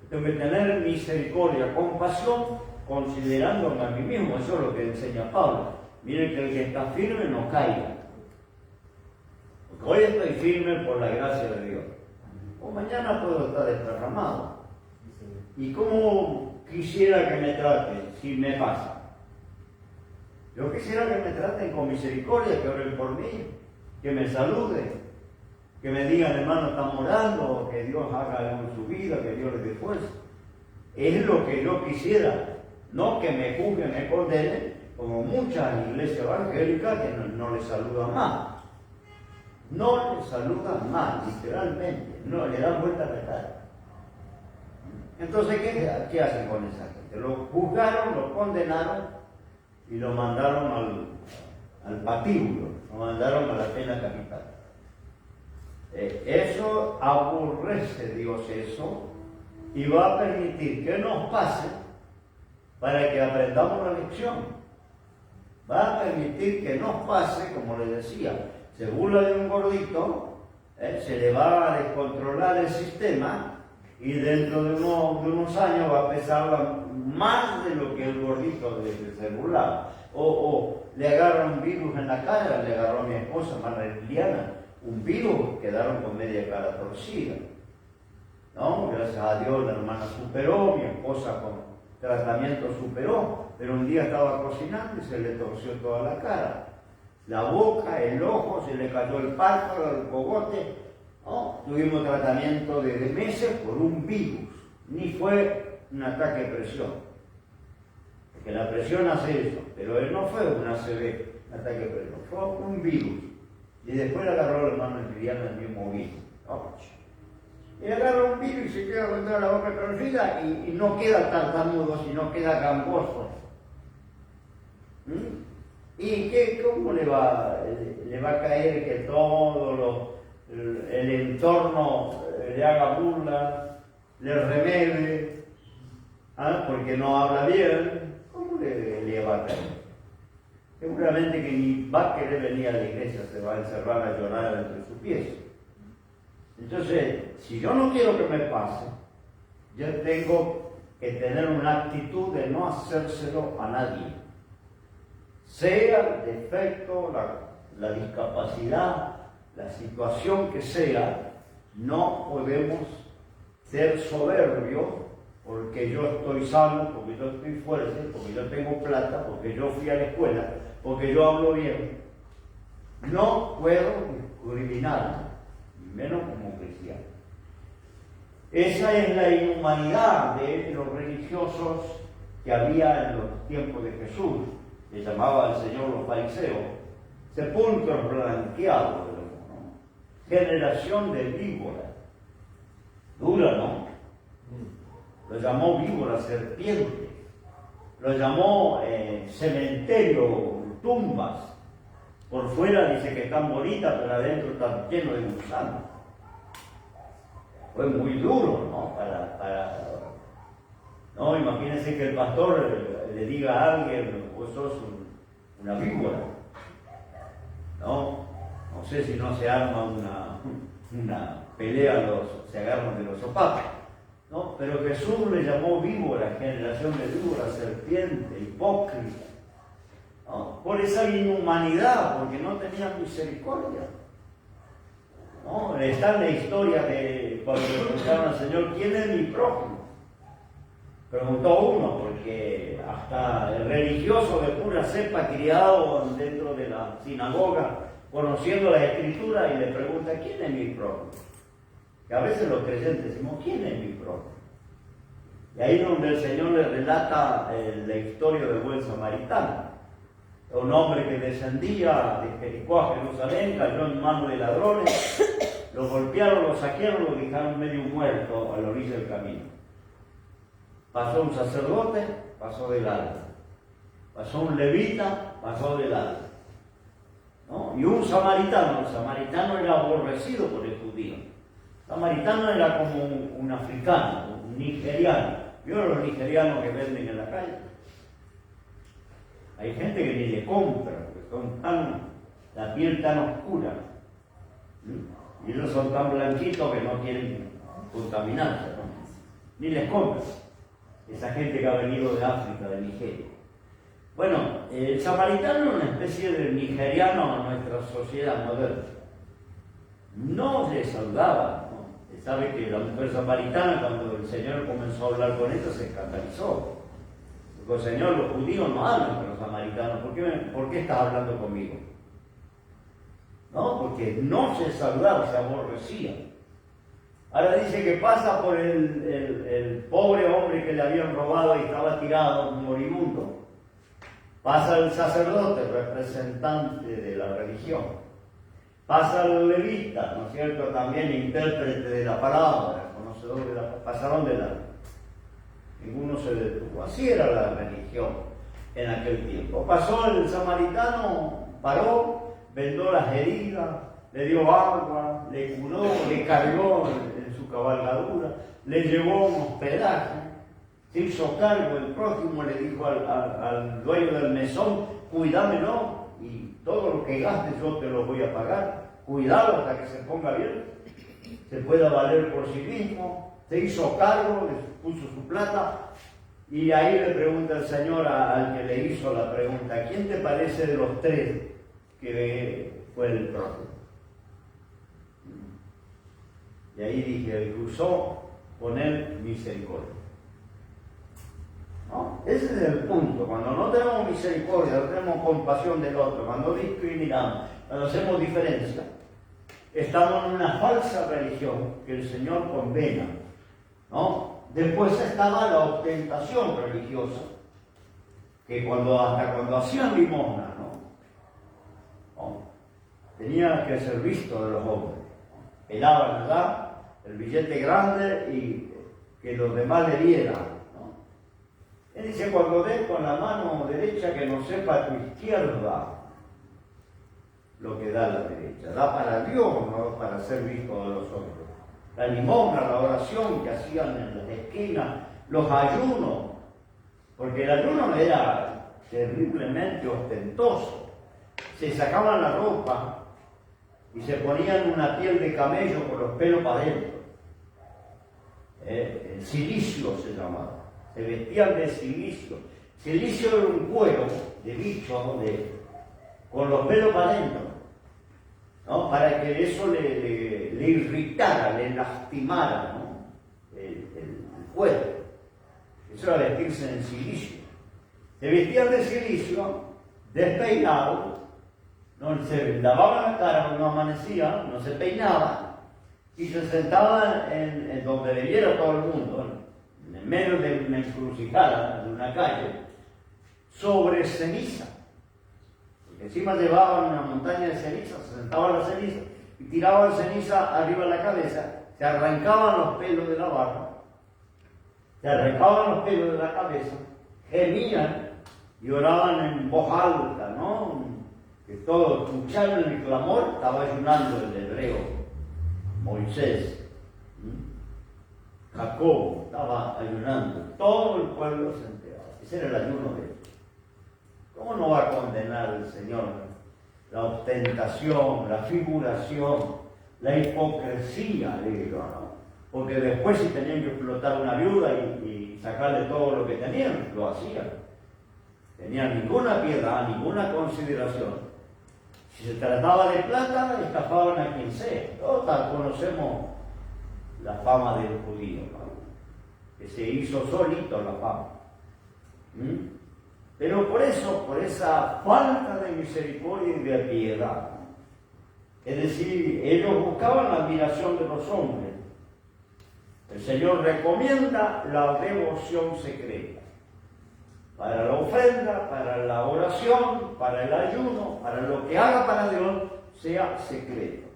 Tengo que tener misericordia, compasión, considerándome a mí mismo. Eso es lo que enseña Pablo. Miren que el que está firme no caiga. Porque hoy estoy firme por la gracia de Dios. O mañana puedo estar desparramado. ¿Y cómo quisiera que me traten si me pasa? Yo quisiera que me traten con misericordia, que oren por mí, que me saluden, que me digan, hermano, estamos orando, que Dios haga algo en su vida, que Dios les dé fuerza. Es lo que yo quisiera, no que me juzguen, me condenen, como muchas iglesias evangélicas que no les saludan más. No les saludan más, literalmente, no le dan vuelta a la cara. Entonces, ¿qué hacen con esa gente? Lo juzgaron, lo condenaron y lo mandaron al patíbulo, lo mandaron a la pena capital. Eso aborrece Dios eso y va a permitir que nos pase para que aprendamos la lección. Va a permitir que nos pase, como les decía, se burla de un gordito, se le va a descontrolar el sistema y dentro de unos años va a pesar más de lo que el gordito se burlaba. O le agarra un virus en la cara, le agarró a mi esposa, María Liliana, un virus, quedaron con media cara torcida. ¿No? Gracias a Dios la hermana superó, mi esposa con tratamiento superó, pero un día estaba cocinando y se le torció toda la cara. La boca, el ojo, se le cayó el párpado, el cogote. ¿No? Tuvimos tratamiento de meses por un virus, ni fue un ataque de presión. Porque la presión hace eso, pero él no fue un ACV, un ataque de presión, fue un virus. Y después le agarró el hermano Liliana el mismo virus. ¿No? Y agarra un virus y se queda con toda la boca torcida y no queda tartamudo, sino queda gangoso. ¿Y cómo le va a caer que todo el entorno le haga burla, le remede, porque no habla bien? ¿Cómo le va a caer? Seguramente que ni va a querer venir a la iglesia, se va a encerrar a llorar entre sus pies. Entonces, si yo no quiero que me pase, yo tengo que tener una actitud de no hacérselo a nadie. Sea el defecto, la discapacidad, la situación que sea, no podemos ser soberbios porque yo estoy sano, porque yo estoy fuerte, porque yo tengo plata, porque yo fui a la escuela, porque yo hablo bien. No puedo discriminar, menos como cristiano. Esa es la inhumanidad de los religiosos que había en los tiempos de Jesús. Le llamaba al Señor los fariseos, sepulcros blanqueados, ¿no? Generación de víboras. Dura, ¿no? Lo llamó víbora, serpiente. Lo llamó cementerio, tumbas. Por fuera dice que están bonitas, pero adentro están lleno de gusanos. Fue muy duro, ¿no? No, imagínense que el pastor le diga a alguien, vos sos una víbora. No sé si no se arma una pelea, se agarran de los sopapos. ¿No? Pero Jesús le llamó víbora, generación de víboras, serpiente, hipócrita. ¿No? Por esa inhumanidad, porque no tenían misericordia. ¿No? Está en la historia de cuando le preguntaron al Señor, ¿quién es mi prójimo? Preguntó uno, porque hasta el religioso de pura cepa criado dentro de la sinagoga, conociendo la Escritura, y le pregunta, ¿quién es mi prójimo? Que a veces los creyentes decimos, ¿quién es mi prójimo? Y ahí es donde el Señor le relata la historia del buen samaritano. Un hombre que descendía de Jericó a Jerusalén, cayó en manos de ladrones, lo golpearon, lo saquearon, lo dejaron medio muerto a la orilla del camino. Pasó un sacerdote, pasó de largo. Pasó un levita, pasó de largo. ¿No? Y un samaritano, el samaritano era aborrecido por el judío. El samaritano era como un africano, un nigeriano, ¿Vio los nigerianos que venden en la calle? Hay gente que ni le compra, porque son la piel tan oscura. Y ellos son tan blanquitos que no quieren contaminarse, ¿no? Ni les compra. Esa gente que ha venido de África, de Nigeria. Bueno, el samaritano es una especie de nigeriano a nuestra sociedad moderna. No le saludaba, ¿no? Sabe que la mujer samaritana, cuando el Señor comenzó a hablar con ella, se escandalizó. Dijo: Señor, los judíos no hablan con los samaritanos, ¿por qué estás hablando conmigo? ¿No? Porque no se saludaba, se aborrecía. Ahora dice que pasa por el pobre hombre que le habían robado y estaba tirado, moribundo. Pasa el sacerdote, representante de la religión. Pasa el levita, ¿no es cierto? También intérprete de la palabra, conocedor de la... Pasaron de la... Ninguno se detuvo. Así era la religión en aquel tiempo. Pasó el samaritano, paró, vendó las heridas, le dio agua, le curó, le cargó en su cabalgadura, le llevó un hospedaje, se hizo cargo. El prójimo le dijo al dueño del mesón: cuídamelo y todo lo que gastes yo te lo voy a pagar. Cuidado hasta que se ponga bien, se pueda valer por sí mismo. Se hizo cargo, le puso su plata, y ahí le pregunta el Señor al que le hizo la pregunta: ¿quién te parece de los tres que fue el prójimo? Y ahí dije: el que usó poner misericordia. ¿No? Ese es el punto. Cuando no tenemos misericordia, no tenemos compasión del otro, cuando discriminamos, cuando hacemos diferencia, estamos en una falsa religión que el Señor condena, ¿no? Después estaba la ostentación religiosa, que hasta cuando hacían limosna, ¿no? Tenía que ser visto de los hombres. Pelaban, ¿verdad?, el billete grande y que los demás le vieran. Él dice: cuando des con la mano derecha, que no sepa tu izquierda lo que da la derecha. Da para Dios, no para ser visto de los hombres. La limosna, la oración que hacían en las esquinas, los ayunos, porque el ayuno era terriblemente ostentoso. Se sacaban la ropa y se ponían una piel de camello con los pelos para adentro. El cilicio se llamaba. Se vestían de silicio. Silicio era un cuero de bicho con los pelos para adentro, ¿no? Para que eso le irritara, le lastimara, ¿no? el cuero. Eso era vestirse en silicio. Se vestían de silicio, despeinados, no se lavaban la cara cuando amanecía, no se peinaban, y se sentaban en donde debiera todo el mundo, en medio de una encrucijada, de una calle, sobre ceniza. Porque encima llevaban una montaña de ceniza, se sentaban la ceniza y tiraban ceniza arriba de la cabeza, se arrancaban los pelos de la barba, se arrancaban los pelos de la cabeza, gemían y oraban en voz alta, ¿no? Que todos escucharon el clamor. Estaba ayunando el hebreo, Moisés, Jacob estaba ayunando, todo el pueblo se enteraba. Ese era el ayuno de ellos. ¿Cómo no va a condenar el Señor la ostentación, la figuración, la hipocresía de ellos, ¿no? Porque después, si tenían que explotar una viuda y sacarle todo lo que tenían, lo hacían. Tenían ninguna piedad, ninguna consideración. Si se trataba de plata, estafaban a quien sea. Todos conocemos la fama del judío, ¿no? Que se hizo solito la fama. Pero por eso, por esa falta de misericordia y de piedad, es decir, ellos buscaban la admiración de los hombres. El Señor recomienda la devoción secreta. Para la ofrenda, para la oración, para el ayuno, para lo que haga para Dios, sea secreto.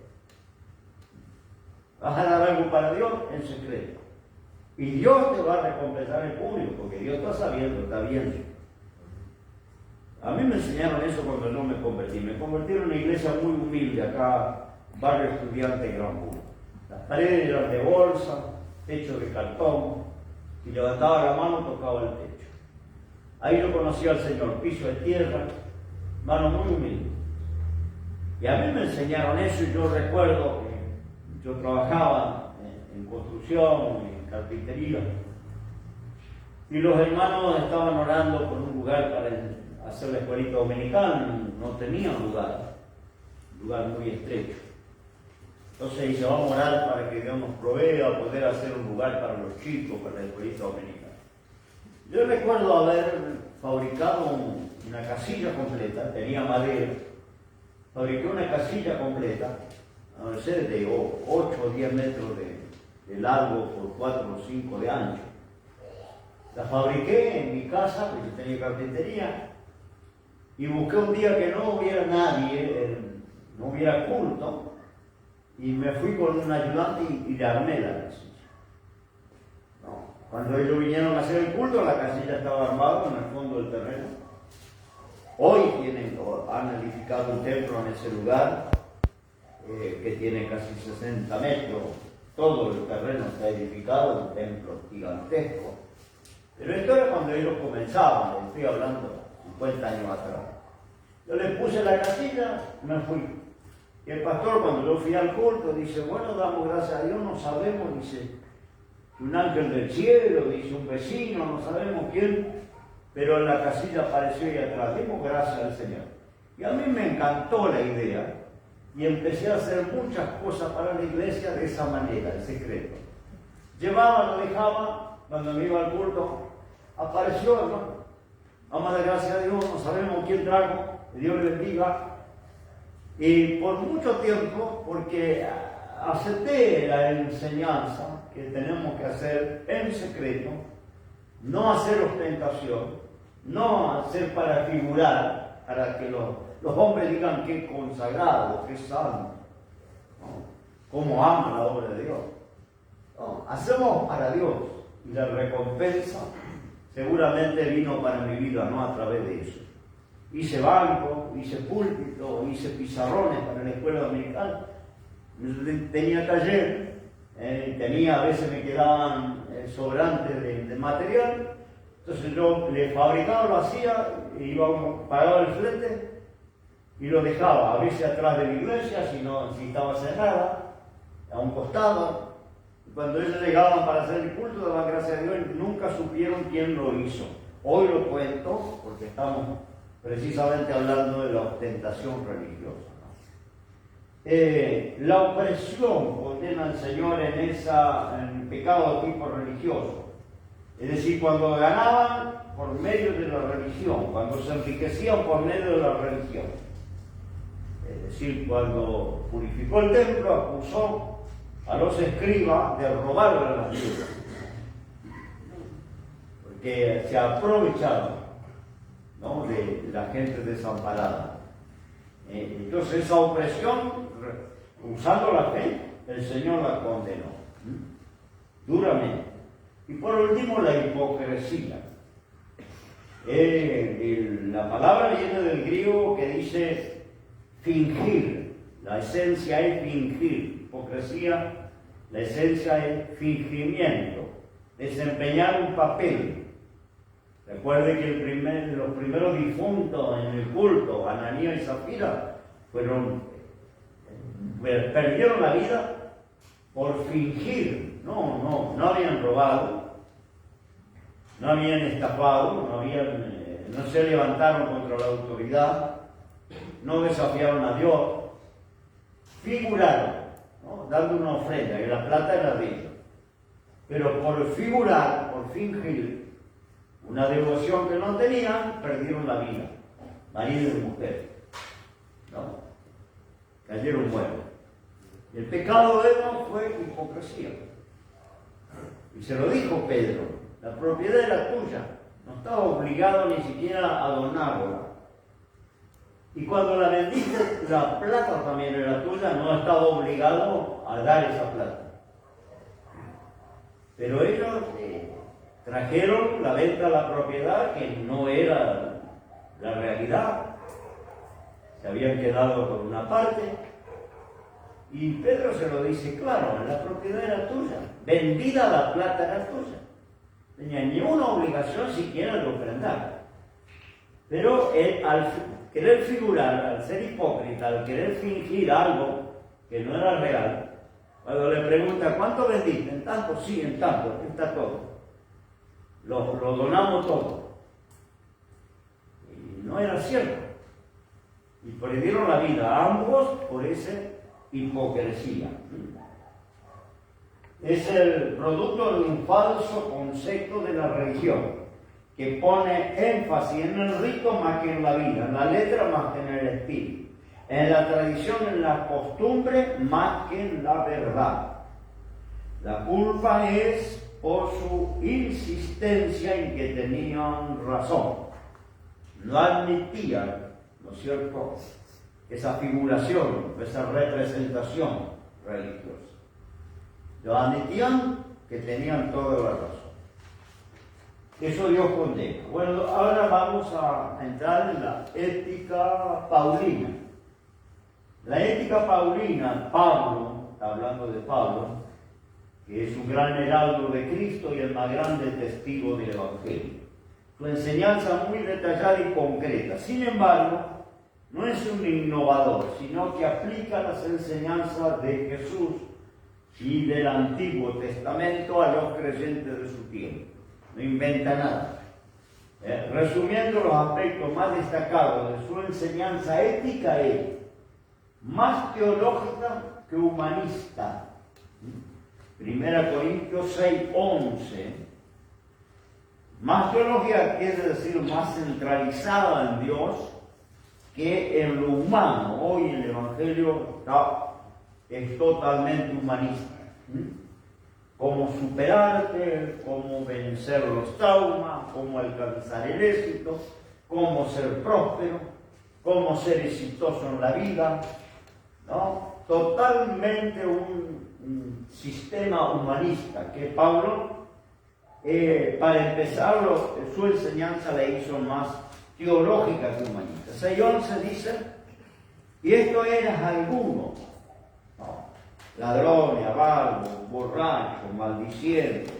Vas a dar algo para Dios en secreto. Y Dios te va a recompensar en público, porque Dios está sabiendo, está viendo. A mí me enseñaron eso cuando no me convertí. Me convertí en una iglesia muy humilde acá, barrio Estudiante Gran Puro. Las paredes eran de bolsa, techo de cartón, Si levantaba la mano, tocaba el techo. Ahí lo conocía al Señor, piso de tierra, mano muy humilde. Y a mí me enseñaron eso, y yo recuerdo que yo trabajaba en construcción, en carpintería, y los hermanos estaban orando por un lugar para hacer la escuelita dominicana, no tenían lugar, un lugar muy estrecho. Entonces dice, vamos a orar para que Dios nos provea poder hacer un lugar para los chicos, para la escuelita dominicana. Yo recuerdo haber fabricado una casilla completa, tenía madera, fabriqué una casilla completa, a no ser de 8 o 10 metros de largo por 4 o 5 de ancho. La fabriqué en mi casa, porque tenía carpintería, y busqué un día que no hubiera nadie, no hubiera culto, y me fui con un ayudante y le armé la casilla. No. Cuando ellos vinieron a hacer el culto, la casilla estaba armada en el fondo del terreno. Hoy han edificado un templo en ese lugar, que tiene casi 60 metros. Todo el terreno está edificado, un templo gigantesco. Pero esto era cuando ellos comenzaban, estoy hablando 50 años atrás. Yo les puse la casilla, me fui. Y el pastor, cuando yo fui al culto, dice, bueno, damos gracias a Dios, no sabemos, dice, un ángel del cielo, dice un vecino, no sabemos quién, pero en la casilla apareció ahí atrás, dimos gracias al Señor. Y a mí me encantó la idea, y empecé a hacer muchas cosas para la iglesia de esa manera, en secreto. Llevaba, lo dejaba, cuando me iba al culto, apareció, hermano. Vamos a dar gracias a Dios, no sabemos quién trajo, que Dios le bendiga. Y por mucho tiempo, porque acepté la enseñanza que tenemos que hacer en secreto, no hacer ostentación, no hacer para figurar, para que los hombres digan qué consagrado, qué santo, ¿no? Cómo ama la obra de Dios. No, hacemos para Dios, y la recompensa seguramente vino para mi vida, no a través de eso. Hice banco, hice púlpito, hice pizarrones para la escuela dominicana, tenía taller, a veces me quedaban sobrantes de material, entonces yo le fabricaba, lo hacía, pagaba el flete y lo dejaba, a veces atrás de la iglesia, si estaba cerrada, a un costado. Cuando ellos llegaban para hacer el culto, daban gracias a Dios, nunca supieron quién lo hizo. Hoy lo cuento porque estamos precisamente hablando de la ostentación religiosa. La opresión condena al Señor en pecado de tipo religioso. Es decir, cuando ganaban por medio de la religión, cuando se enriquecían por medio de la religión. Es decir, cuando purificó el templo, acusó a los escribas de robarle a las viudas, porque se aprovechaban, ¿no?, de la gente desamparada. Entonces esa opresión, usando la fe, el Señor la condenó duramente. Y por último, la hipocresía. La palabra viene del griego que dice fingir. La esencia es fingir. Hipocresía, la esencia es fingimiento, desempeñar un papel. Recuerde que los primeros difuntos en el culto, Ananías y Zafira, perdieron la vida por fingir. No habían robado, no habían estafado, no se levantaron contra la autoridad, no desafiaron a Dios, figuraron, ¿no?, dando una ofrenda, que la plata era de ellos. Pero por figurar, por fingir una devoción que no tenían, perdieron la vida, marido y mujer, ¿no? Cayeron muertos. El pecado de ellos fue hipocresía. Y se lo dijo Pedro, la propiedad era tuya, no estaba obligado ni siquiera a donarla. Y cuando la vendiste, la plata también era tuya, no estaba obligado a dar esa plata. Pero ellos trajeron la venta a la propiedad, que no era la realidad. Se habían quedado con una parte. Y Pedro se lo dice claro, la propiedad era tuya, vendida la plata era tuya. tenía ni una obligación siquiera de ofrendar. Pero él, al querer figurar, al ser hipócrita, al querer fingir algo que no era real, cuando le pregunta, ¿cuánto vendiste? En tanto, sí, en tanto, aquí está todo. Lo donamos todo. Y no era cierto. Y perdieron la vida a ambos por esa hipocresía. Es el producto de un falso concepto de la religión, que pone énfasis en el rito más que en la vida, en la letra más que en el espíritu, en la tradición, en la costumbre más que en la verdad. La culpa es por su insistencia en que tenían razón. No admitían, ¿no es cierto?, esa figuración, esa representación religiosa. Lo admitían que tenían toda la razón. Eso Dios condena. Bueno, ahora vamos a entrar en la ética paulina. La ética paulina, Pablo, está hablando de Pablo, que es un gran heraldo de Cristo y el más grande testigo del Evangelio. Su enseñanza muy detallada y concreta. Sin embargo, no es un innovador, sino que aplica las enseñanzas de Jesús y del Antiguo Testamento a los creyentes de su tiempo. No inventa nada. Resumiendo los aspectos más destacados de su enseñanza ética, es más teológica que humanista. 1 Corintios 6:11. Más teología quiere decir más centralizada en Dios que en lo humano. Hoy el Evangelio es totalmente humanista. Cómo superarte, cómo vencer los traumas, cómo alcanzar el éxito, cómo ser próspero, cómo ser exitoso en la vida, ¿no? Totalmente un sistema humanista que Pablo, para empezar, su enseñanza la hizo más teológica que humanista. 6:11 dice, y esto eras alguno, ¿no? Ladrones, avaros, borrachos, maldicientes,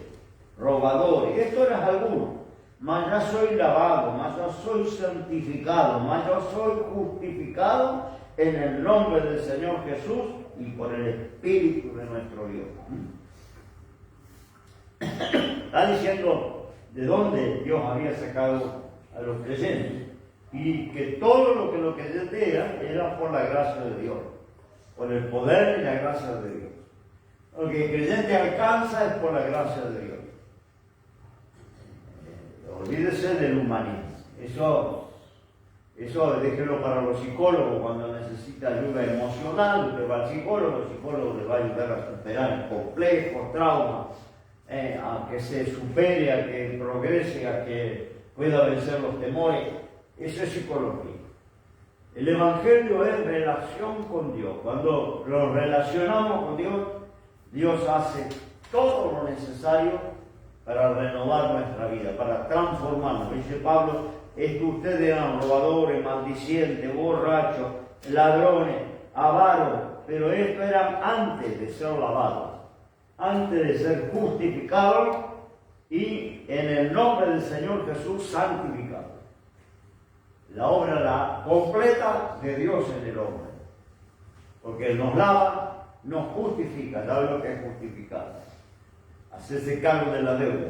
robadores, esto eras alguno, mas ya soy lavado, mas ya soy santificado, mas ya soy justificado en el nombre del Señor Jesús y por el Espíritu de nuestro Dios. Está diciendo de dónde Dios había sacado a los creyentes y que todo lo que los creyentes era por la gracia de Dios, por el poder y la gracia de Dios. Lo que el creyente alcanza es por la gracia de Dios. Olvídese del humanismo. Eso déjelo para los psicólogos. Cuando necesita ayuda emocional, usted va al psicólogo, el psicólogo le va a ayudar a superar complejos, traumas, a que se supere, a que progrese, a que pueda vencer los temores. Eso es psicología. El Evangelio es relación con Dios. Cuando lo relacionamos con Dios, Dios hace todo lo necesario para renovar nuestra vida, para transformarnos. Dice Pablo, es que ustedes eran robadores, maldicientes, borrachos, ladrones, avaros, pero esto era antes de ser lavados, antes de ser justificados y en el nombre del Señor Jesús santificados. La obra completa de Dios en el hombre, porque Él nos lava, nos justifica, ¿sabe lo que es justificar? Hacerse cargo de la deuda.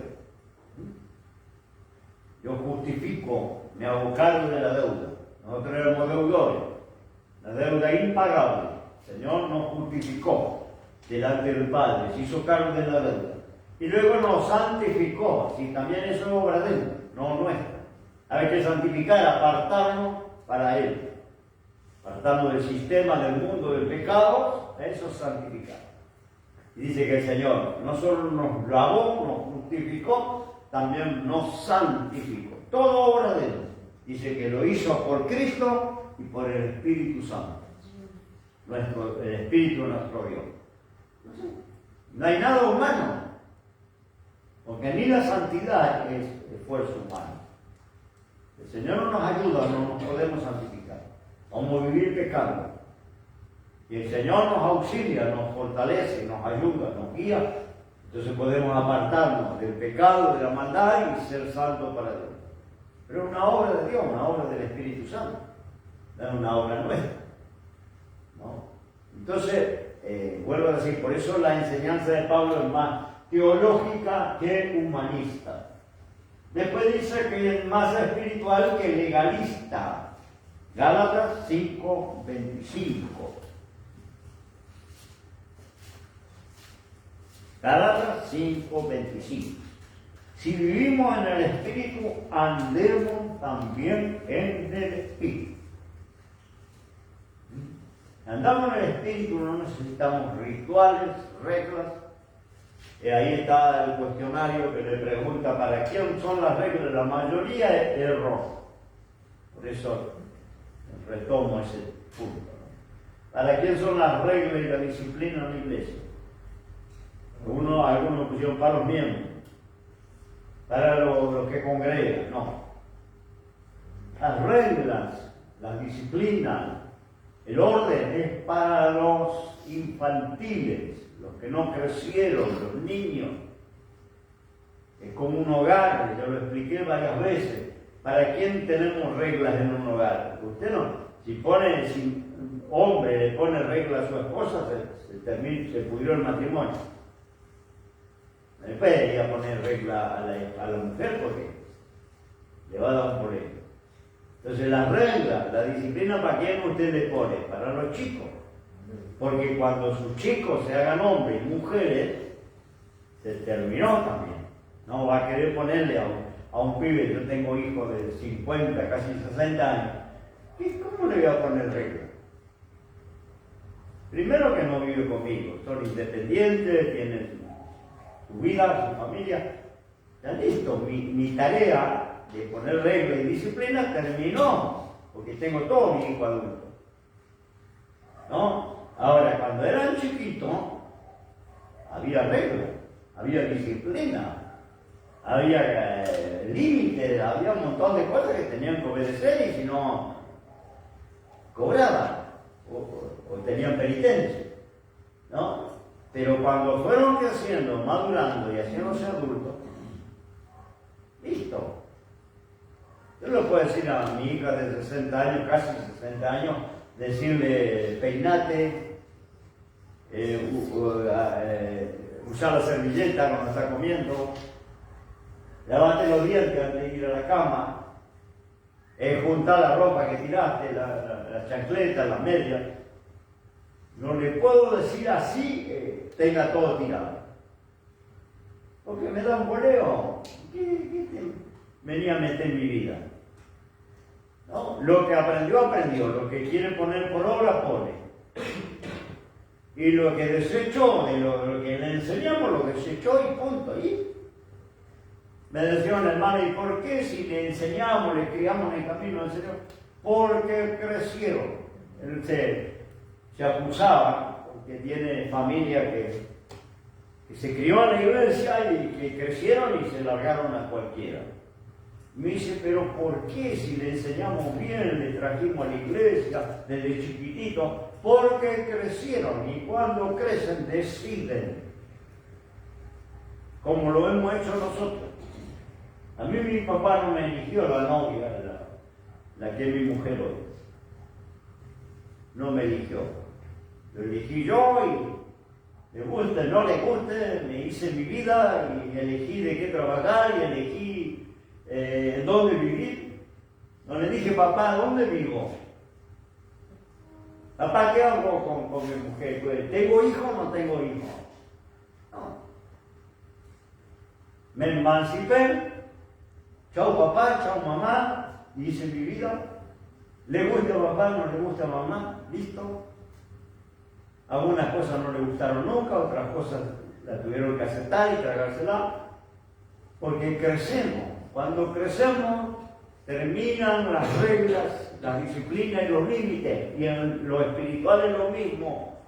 Yo justifico, me hago cargo de la deuda. Nosotros éramos deudores, la deuda impagable. El Señor nos justificó delante del Padre, se hizo cargo de la deuda. Y luego nos santificó, si también eso es obra de Él, no nuestra. Hay que santificar, apartarnos para Él. Apartarnos del sistema, del mundo, del pecado, eso es santificar. Y dice que el Señor no solo nos lavó, nos justificó, también nos santificó. Todo obra de Él. Dice que lo hizo por Cristo y por el Espíritu Santo. El Espíritu de nuestro Dios. No hay nada humano. Porque ni la santidad es esfuerzo humano. El Señor no nos ayuda, no nos podemos santificar. Vamos a vivir pecando. Y el Señor nos auxilia, nos fortalece, nos ayuda, nos guía. Entonces podemos apartarnos del pecado, de la maldad y ser salvos para Dios. Pero es una obra de Dios, una obra del Espíritu Santo, no es una obra nuestra, ¿no? Entonces, vuelvo a decir, por eso la enseñanza de Pablo es más teológica que humanista. Después dice que es más espiritual que legalista. Gálatas 5:25. Gálatas 5:25. Si vivimos en el Espíritu, andemos también en el Espíritu. Andamos en el Espíritu, no necesitamos rituales, reglas. Ahí está el cuestionario que le pregunta para quién son las reglas. La mayoría es error. Por eso retomo ese punto, ¿no? ¿Para quién son las reglas y la disciplina en la iglesia? Algunos pusieron para los miembros, para los que congregan, no. Las reglas, las disciplinas, el orden es para los infantiles, los que no crecieron, los niños. Es como un hogar, ya lo expliqué varias veces. ¿Para quién tenemos reglas en un hogar? Usted no, si un hombre le pone reglas a su esposa, se pudrió el matrimonio. No le puede ir a poner regla a la mujer porque le va a dar un problema. Entonces las reglas, la disciplina, ¿para quién usted le pone? Para los chicos. Porque cuando sus chicos se hagan hombres y mujeres, se terminó también. No va a querer ponerle a un pibe, yo tengo hijos de 50, casi 60 años. ¿Cómo le voy a poner reglas? Primero que no vive conmigo, son independientes, tienen su vida, su familia. Ya listo, mi tarea de poner reglas y disciplina terminó, porque tengo todo mi hijo adulto. ¿No? Ahora, cuando eran chiquitos, había reglas, había disciplina, había límites, había un montón de cosas que tenían que obedecer y si no, cobraban o tenían penitencia, ¿no? Pero cuando fueron creciendo, madurando y haciéndose adultos, listo. Yo le puedo decir a mi hija de 60 años, casi 60 años, decirle peinate, usar la servilleta cuando está comiendo, lavate los dientes antes de ir a la cama, juntar la ropa que tiraste, la chancleta, las medias. No le puedo decir así, tenga todo tirado. Porque me da un boleo. ¿Qué venía a meter en mi vida? ¿No? Lo que aprendió, lo que quiere poner por obra, pone. Y lo que desechó, de lo que le enseñamos, lo desechó y punto. ¿Y? Me decía una hermana, ¿y por qué si le enseñamos, le criamos en el camino del Señor? Porque crecieron. Él se acusaba, porque tiene familia que se crió en la iglesia y que crecieron y se largaron a cualquiera. Me dice, pero ¿por qué si le enseñamos bien, le trajimos a la iglesia desde chiquitito? Porque crecieron y cuando crecen deciden, como lo hemos hecho nosotros. A mí mi papá no me eligió la novia, la que es mi mujer hoy. No me eligió. Lo elegí yo y le guste, no le guste, me hice mi vida y elegí de qué trabajar y elegí dónde vivir. No le dije, papá, ¿dónde vivo? Papá, ¿qué hago con mi mujer? Pues, ¿tengo hijo o no tengo hijo? No. Me emancipé. Chao papá, chao mamá, y hice mi vida. ¿Le gusta a papá, no le gusta a mamá? Listo. Algunas cosas no le gustaron nunca, otras cosas las tuvieron que aceptar y tragársela. Porque crecemos. Cuando crecemos, terminan las reglas, las disciplinas y los límites. Y en lo espiritual es lo mismo.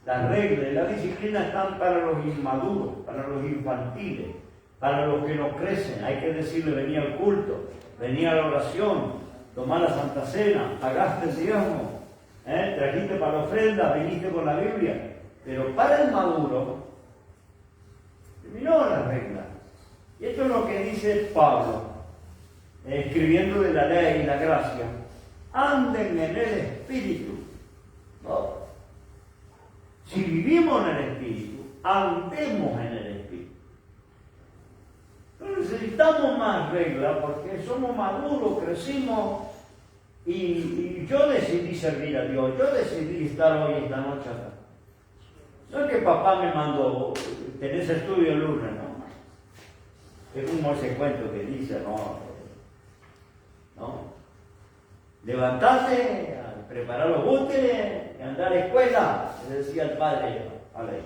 Las reglas y la disciplina están para los inmaduros, para los infantiles, para los que no crecen. Hay que decirle, venía al culto, venía a la oración, tomar la Santa Cena, pagaste el diezmo, trajiste para la ofrenda, viniste con la Biblia. Pero para el maduro, dice Pablo, escribiendo de la ley y la gracia, anden en el Espíritu. ¿No? Si vivimos en el Espíritu, andemos en el Espíritu. No necesitamos más reglas porque somos maduros, crecimos y yo decidí servir a Dios, yo decidí estar hoy esta noche acá. No es que papá me mandó, tenés estudio el lunes, no. Es como ese cuento que dice, no. Levantarse, preparar los útiles, andar a la escuela, le decía el padre a la hija.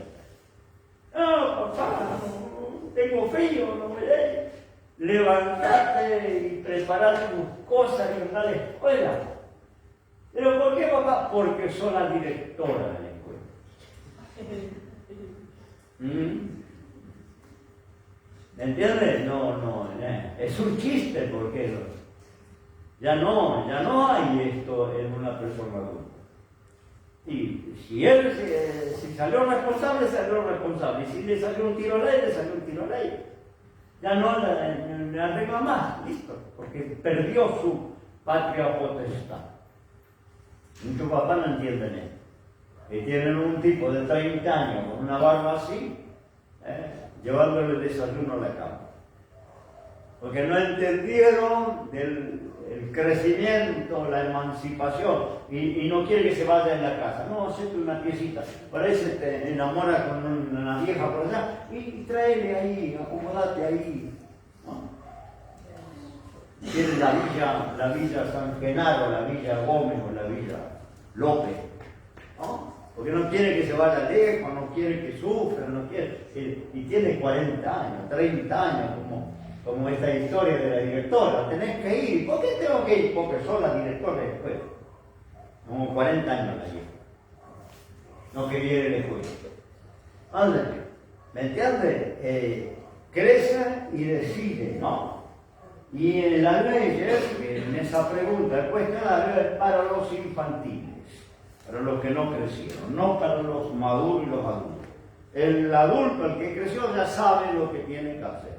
No, papá, no tengo frío, no me dé. Levantarte y preparar tus cosas y andar a la escuela. ¿Pero por qué, papá? Porque soy la directora de la escuela. ¿Me entiendes? No, es un chiste porque ya no hay esto en una persona adulta. Y si él si salió responsable, salió responsable. Y si le salió un tiro al aire, le salió un tiro al aire. Ya no le arregla más, listo, porque perdió su patria potestad. Muchos papás no entienden esto. Que tienen un tipo de 30 años con una barba así, llevándole el desayuno a la cama. Porque no entendieron el crecimiento, la emancipación, y no quiere que se vaya en la casa. No, hazte una piecita. Parece que te enamora con una vieja por allá y tráele ahí, acomodate ahí. ¿No? Tiene la villa San Genaro, la villa Gómez o la villa López. ¿No? Porque no quiere que se vaya lejos, no quiere que sufra, no quiere. Y tiene 40 años, 30 años, como esta historia de la directora. Tenés que ir. ¿Por qué tengo que ir? Porque soy la directora después. Como 40 años la llevo. No quería ir a la escuela. Ándale, ¿me entiendes? Crece y decide, ¿no? Y en las leyes, en esa pregunta cuestionario, es para los infantiles, para los que no crecieron, no para los maduros y los adultos. El adulto, el que creció, ya sabe lo que tiene que hacer.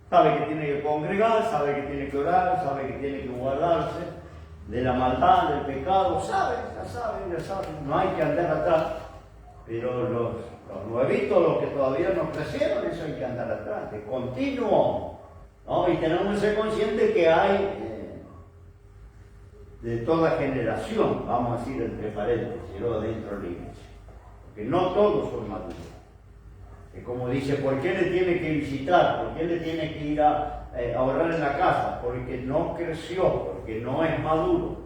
Sabe que tiene que congregar, sabe que tiene que orar, sabe que tiene que guardarse de la maldad, del pecado, ya sabe. No hay que andar atrás. Pero los nuevitos, los que todavía no crecieron, eso hay que andar atrás, de continuo. ¿No? Y tenemos que ser conscientes que hay de toda generación, vamos a decir entre paréntesis, y luego dentro de la iglesia. Porque no todos son maduros. Que como dice, ¿por qué le tiene que visitar? ¿Por qué le tiene que ir a orar en la casa? Porque no creció, porque no es maduro,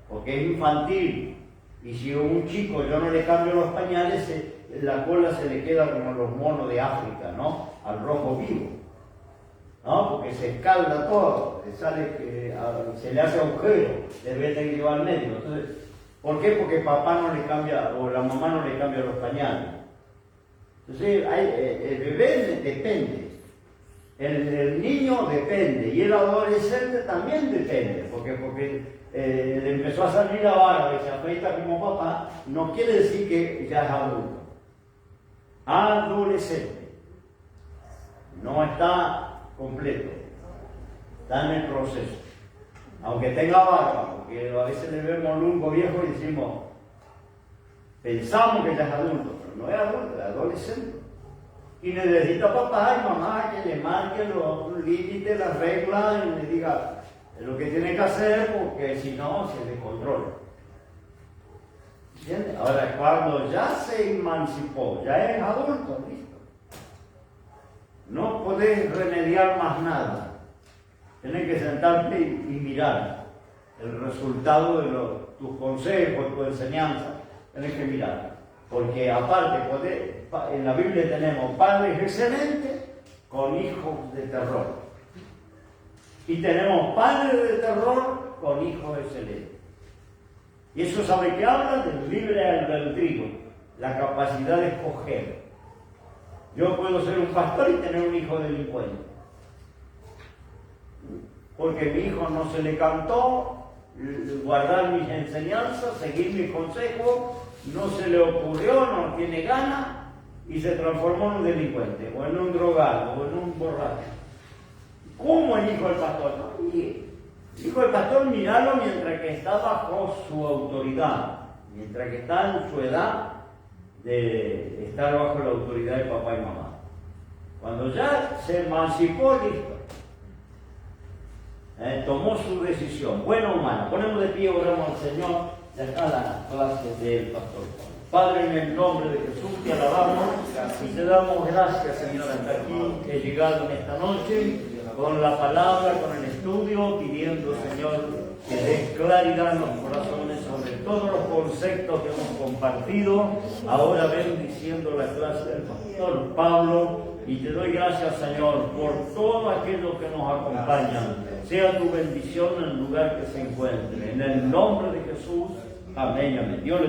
porque es infantil. Y si a un chico yo no le cambio los pañales, la cola se le queda como los monos de África, ¿no? Al rojo vivo. ¿No? Porque se escalda todo, se le hace agujero, debe de ir al médico. Entonces, ¿por qué? Porque papá no le cambia, o la mamá no le cambia los pañales. Entonces, el bebé depende, el niño depende, y el adolescente también depende, porque le empezó a salir la barba y se afeita como papá, no quiere decir que ya es adulto. Adolescente, no está completo, está en el proceso, aunque tenga barba, porque a veces le vemos lungo viejo y decimos, pensamos que ya es adulto, pero no es adulto, es adolescente. Y necesita papá y mamá que le marquen los límites, las reglas y le diga lo que tiene que hacer, porque si no se descontrola. ¿Entiendes? Ahora, cuando ya se emancipó, ya es adulto, listo. No podés remediar más nada. Tenés que sentarte y mirar el resultado de tus consejos, tu enseñanza. Tenés que mirar. Porque aparte, en la Biblia tenemos padres excelentes con hijos de terror. Y tenemos padres de terror con hijos excelentes. Y eso sabe que habla del libre albedrío, la capacidad de escoger. Yo puedo ser un pastor y tener un hijo delincuente. Porque mi hijo no se le cantó guardar mis enseñanzas, seguir mis consejos, no se le ocurrió, no tiene ganas y se transformó en un delincuente, o en un drogado, o en un borracho. ¿Cómo el hijo del pastor? No, el hijo del pastor, mirarlo mientras que está bajo su autoridad, mientras que está en su edad de estar bajo la autoridad de papá y mamá. Cuando ya se emancipó, listo. Tomó su decisión, buena o mala. Ponemos de pie, oramos al Señor, y acá la clase del pastor. Padre, en el nombre de Jesús te alabamos y te damos gracias, Señor, hasta aquí he llegado en esta noche con la palabra, con el estudio, pidiendo, Señor, que des claridad en los corazones sobre todos los conceptos que hemos compartido. Ahora bendiciendo la clase del pastor Pablo, y te doy gracias, Señor, por todo aquello que nos acompañan. Sea tu bendición en el lugar que se encuentre. En el nombre de Jesús, amén, amén. Dios les